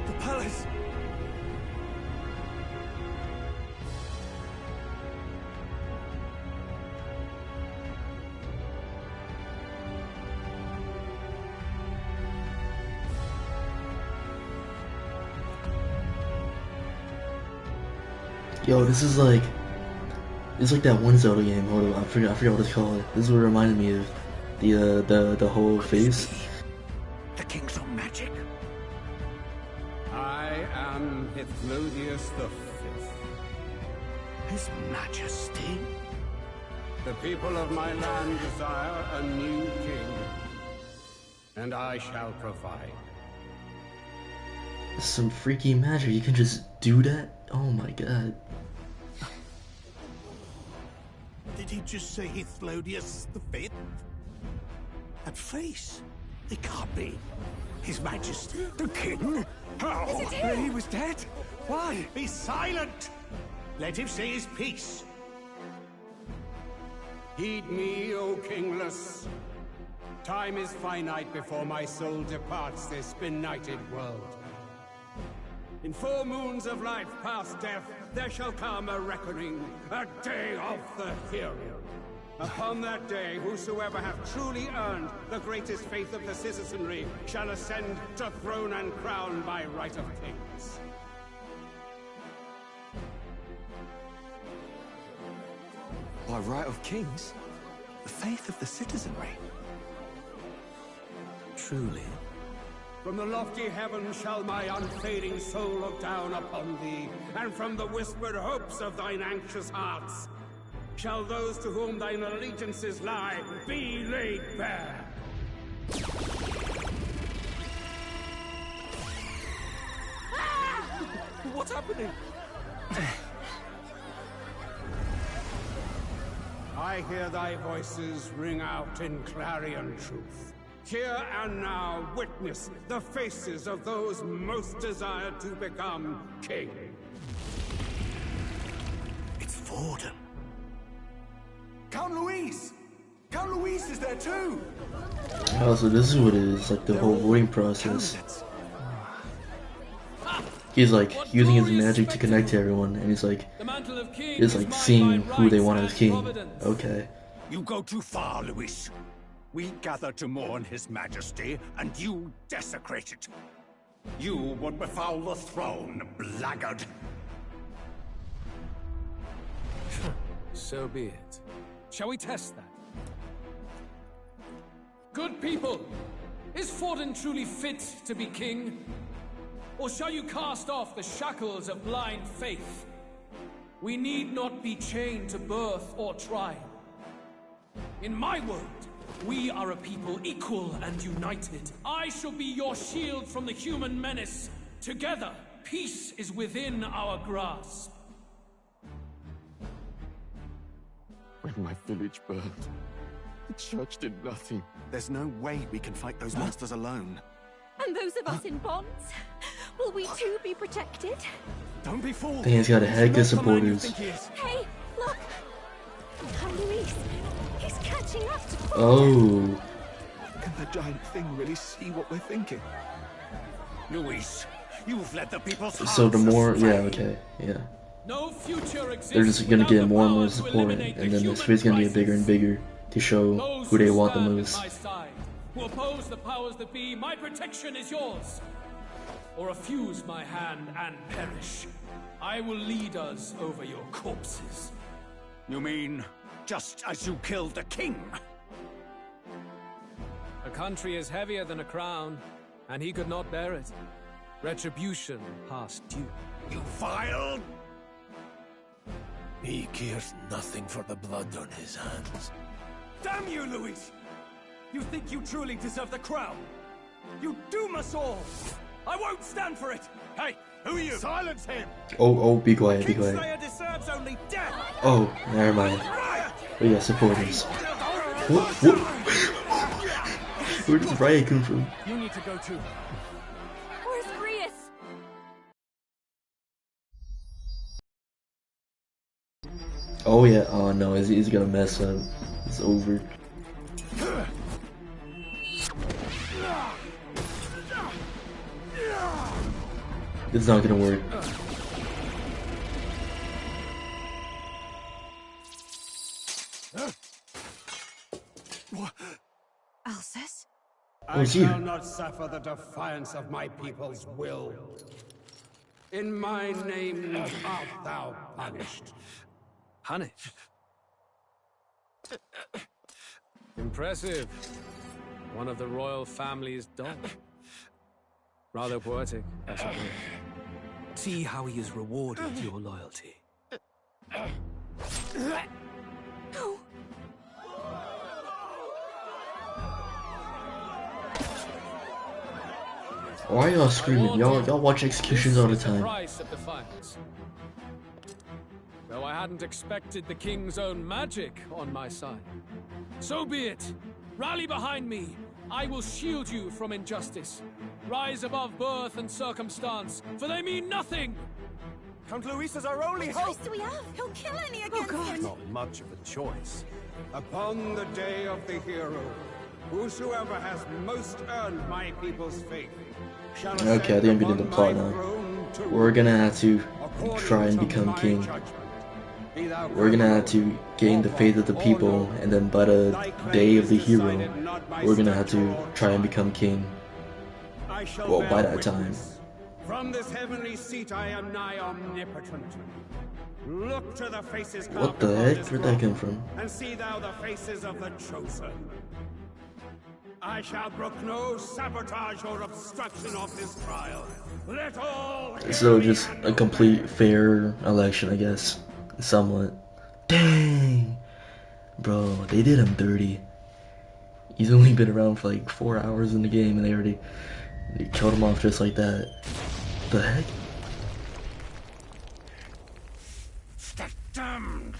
The palace! Yo, this is like... It's like that one Zelda game. Hold on, I forgot what it's called. This is what reminded me of the whole face. The king's on magic. I am Hithlodius the Fifth. His Majesty? The people of my land desire a new king, and I shall provide. Some freaky magic. You can just do that? Oh my god. Did he just say Hithlodius the Fifth? That face? It can't be. His Majesty. The king? How? Is it him? He was dead? Why? Be silent! Let him say his piece. Heed me, O kingless. Time is finite before my soul departs this benighted world. In 4 moons of life past death, there shall come a reckoning, a day of the hero. Upon that day, whosoever hath truly earned the greatest faith of the citizenry shall ascend to throne and crown by right of kings. By right of kings? The faith of the citizenry? Truly? From the lofty heavens shall my unfading soul look down upon thee, and from the whispered hopes of thine anxious hearts shall those to whom thine allegiances lie be laid bare. What's happening? I hear thy voices ring out in clarion truth. Here and now witness the faces of those most desired to become king. It's Fordham. Count Louise! Count Louise is there too! Oh, so this is what it is, like the whole voting process. He's like using his magic to connect to everyone, and he's like seeing who they want as king. Okay. You go too far, Louis. We gather to mourn his majesty, and you desecrate it. You would befoul the throne, blackguard. So be it. Shall we test that? Good people, is Forden truly fit to be king? Or shall you cast off the shackles of blind faith? We need not be chained to birth or trial. In my world, we are a people equal and united. I shall be your shield from the human menace. Together, peace is within our grasp. When my village burned, the church did nothing. There's no way we can fight those monsters alone. And those of us in bonds? Will we too be protected? Don't be fooled. Dang, he's got a heck of supporters. Hey, look! Count Luis, he's catching up to Oh. Can the giant thing really see what we're thinking? Luis, you've let the people's hearts So the more, astray. yeah, okay, yeah. No future exists. They're just gonna get more and more support, and then this space gonna get bigger and bigger to show who they want the most. Who oppose the powers that be, my protection is yours. Or refuse my hand and perish. I will lead us over your corpses. You mean, just as you killed the king? A country is heavier than a crown, and he could not bear it. Retribution past due. You vile... He cares nothing for the blood on his hands. Damn you, Luis! You think you truly deserve the crown? You doom us all! I won't stand for it! Hey, who are you? Silence him! Oh, be quiet, be quiet. Kingslayer deserves only death! Oh, never mind. We got supporters. What? Where does Riot come from? You need to go too. Where's Rias? Oh yeah, oh no, he's gonna mess up. It's over. It's not gonna work. Alcest? I shall not suffer the defiance of my people's will. In my name art thou punished. Punished? Impressive. One of the royal family's dog. Rather poetic, I suppose. See how he has rewarded your loyalty. No. Why are y'all screaming? Y'all watch executions all the time. Price of defiance. Though I hadn't expected the king's own magic on my side. So be it. Rally behind me. I will shield you from injustice. Rise above birth and circumstance, for they mean nothing. Count Luis is our only What hope. choice do we have? He'll kill any against him. Not much of a choice. Upon the day of the hero, whosoever has most earned my people's faith shall Okay, I think I'm getting the plot now. We're gonna have to try and become king. We're gonna have to gain the faith of the people, and then by the day of the hero, we're gonna have to try and become king. Well, by that time. From this heavenly seat I am nigh omnipotent. Look to the faces. What the heck? Where'd that come from? And see thou the faces of the chosen. I shall brook no sabotage or obstruction of this trial. Let all. So just a complete fair election, I guess. Somewhat. Dang! Bro, they did him dirty. He's only been around for like 4 hours in the game and they killed him off just like that. The heck? Damned.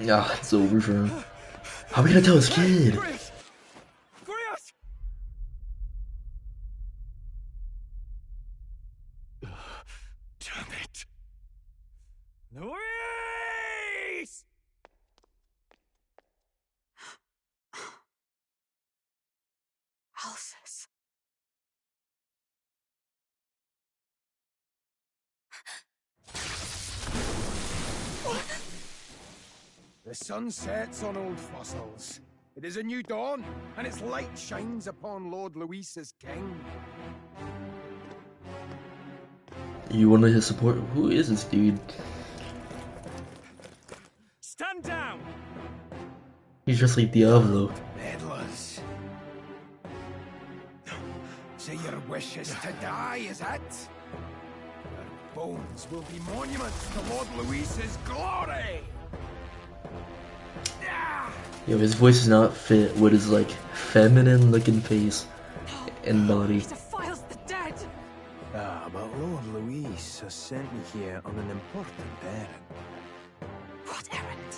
Ah, it's over for him. How are we gonna tell his kid? Damn it. Luis! Alcest. The sun sets on old fossils. It is a new dawn, and its light shines upon Lord Luis as king. You wanted his support? Who is this dude? Stand down! He's just like Diablo. Meddlers. So your wish is to die, is it? Your bones will be monuments to Lord Luis's glory! Yo, his voice does not fit with his like feminine looking face and body. Defiles the dead! Ah, but Lord Luis has sent me here on an important errand. What errand?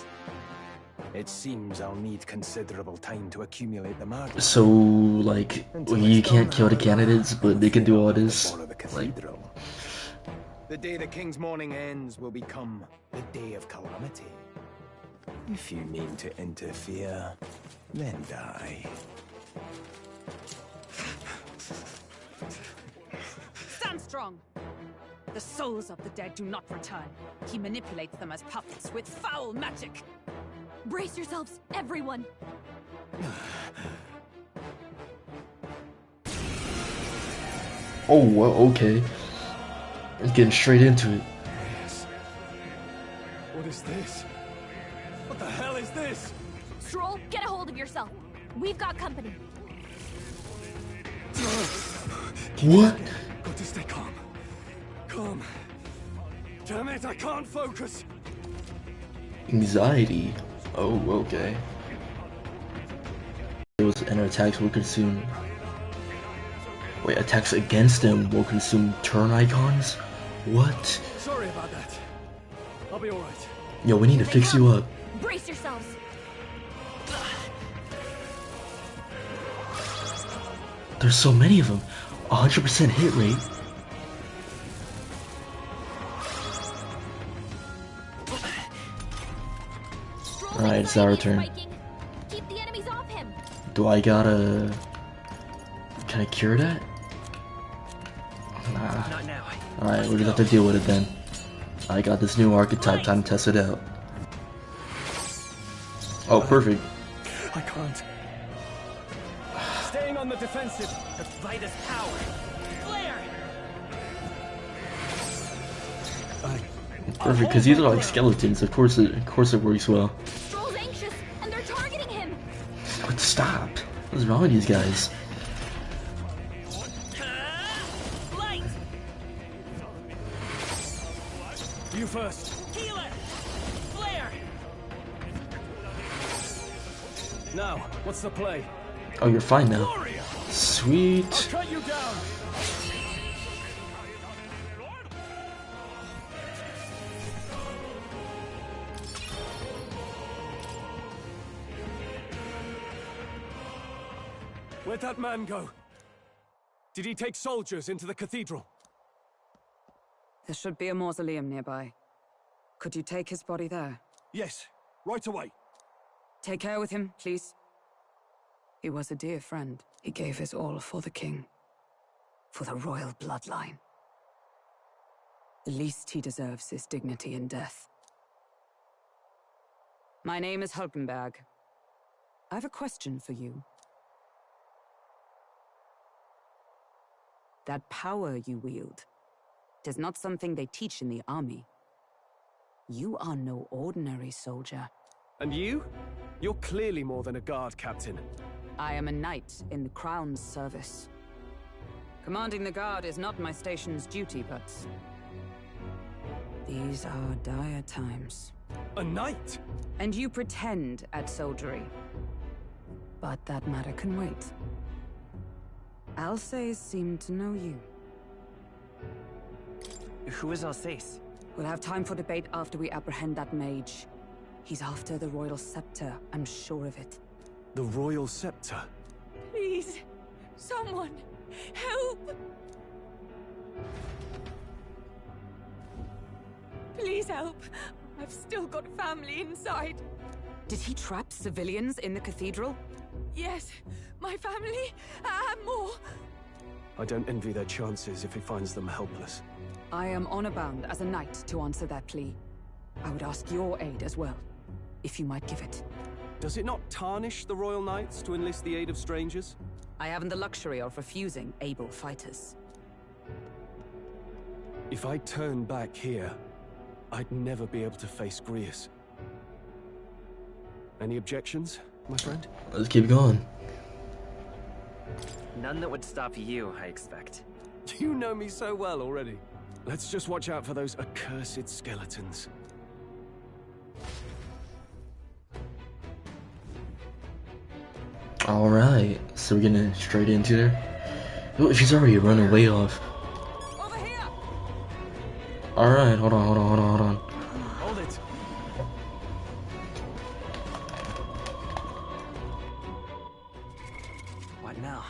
It seems I'll need considerable time to accumulate the marbles. So, like, you can't kill the candidates, but they can do all this. Like, the day the king's mourning ends will become the day of calamity. If you mean to interfere, then die. Stand strong! The souls of the dead do not return. He manipulates them as puppets with foul magic. Brace yourselves, everyone! oh, well, okay. It's getting straight into it. What is this? What the hell is this? Stroll, get a hold of yourself. We've got company. What? Got to stay calm. calm. Damn it, I can't focus. Anxiety. Oh, okay. Those and attacks will consume. Wait, attacks against them will consume turn icons? What? Sorry about that. I'll be alright. Yo, we need to fix you up. Brace yourselves. There's so many of them. 100% hit rate. Alright, it's our turn. Keep the enemies off him. Do I gotta... Can I cure that? Nah. Not now. Alright, we're gonna have to deal with it then. I got this new archetype, time to test it out. Oh, perfect. I can't. Staying on the defensive. The fight is power. Flare! Perfect, because these are like skeletons. Of course it works well. Stroll's anxious, and they're targeting him. But stop. What's wrong with these guys? Light! You first. Healer! Flare! Now, what's the play? Oh, you're fine now. Sweet. I'll cut you down. Where'd that man go? Did he take soldiers into the cathedral? There should be a mausoleum nearby. Could you take his body there? Yes, right away. Take care with him, please. He was a dear friend. He gave his all for the king. For the royal bloodline. The least he deserves is dignity in death. My name is Hulkenberg. I have a question for you. That power you wield, it is not something they teach in the army. You are no ordinary soldier. And you? You're clearly more than a guard captain. I am a knight in the Crown's service. Commanding the guard is not my station's duty, but... these are dire times. A knight? And you pretend at soldiery. But that matter can wait. Alsace seemed to know you. Who is Alsace? We'll have time for debate after we apprehend that mage. He's after the royal scepter, I'm sure of it. The royal scepter? Please, someone, help! Please help. I've still got family inside. Did he trap civilians in the cathedral? Yes, my family, and more. I don't envy their chances if he finds them helpless. I am honor-bound as a knight to answer that plea. I would ask your aid as well, if you might give it. Does it not tarnish the Royal Knights to enlist the aid of strangers? I haven't the luxury of refusing able fighters. If I turn back here, I'd never be able to face Grius. Any objections, my friend? Let's keep going. None that would stop you, I expect. You know me so well already. Let's just watch out for those accursed skeletons. Alright, so we're getting straight into there. Oh, she's already running way off. Alright, hold on. Hold it. What now?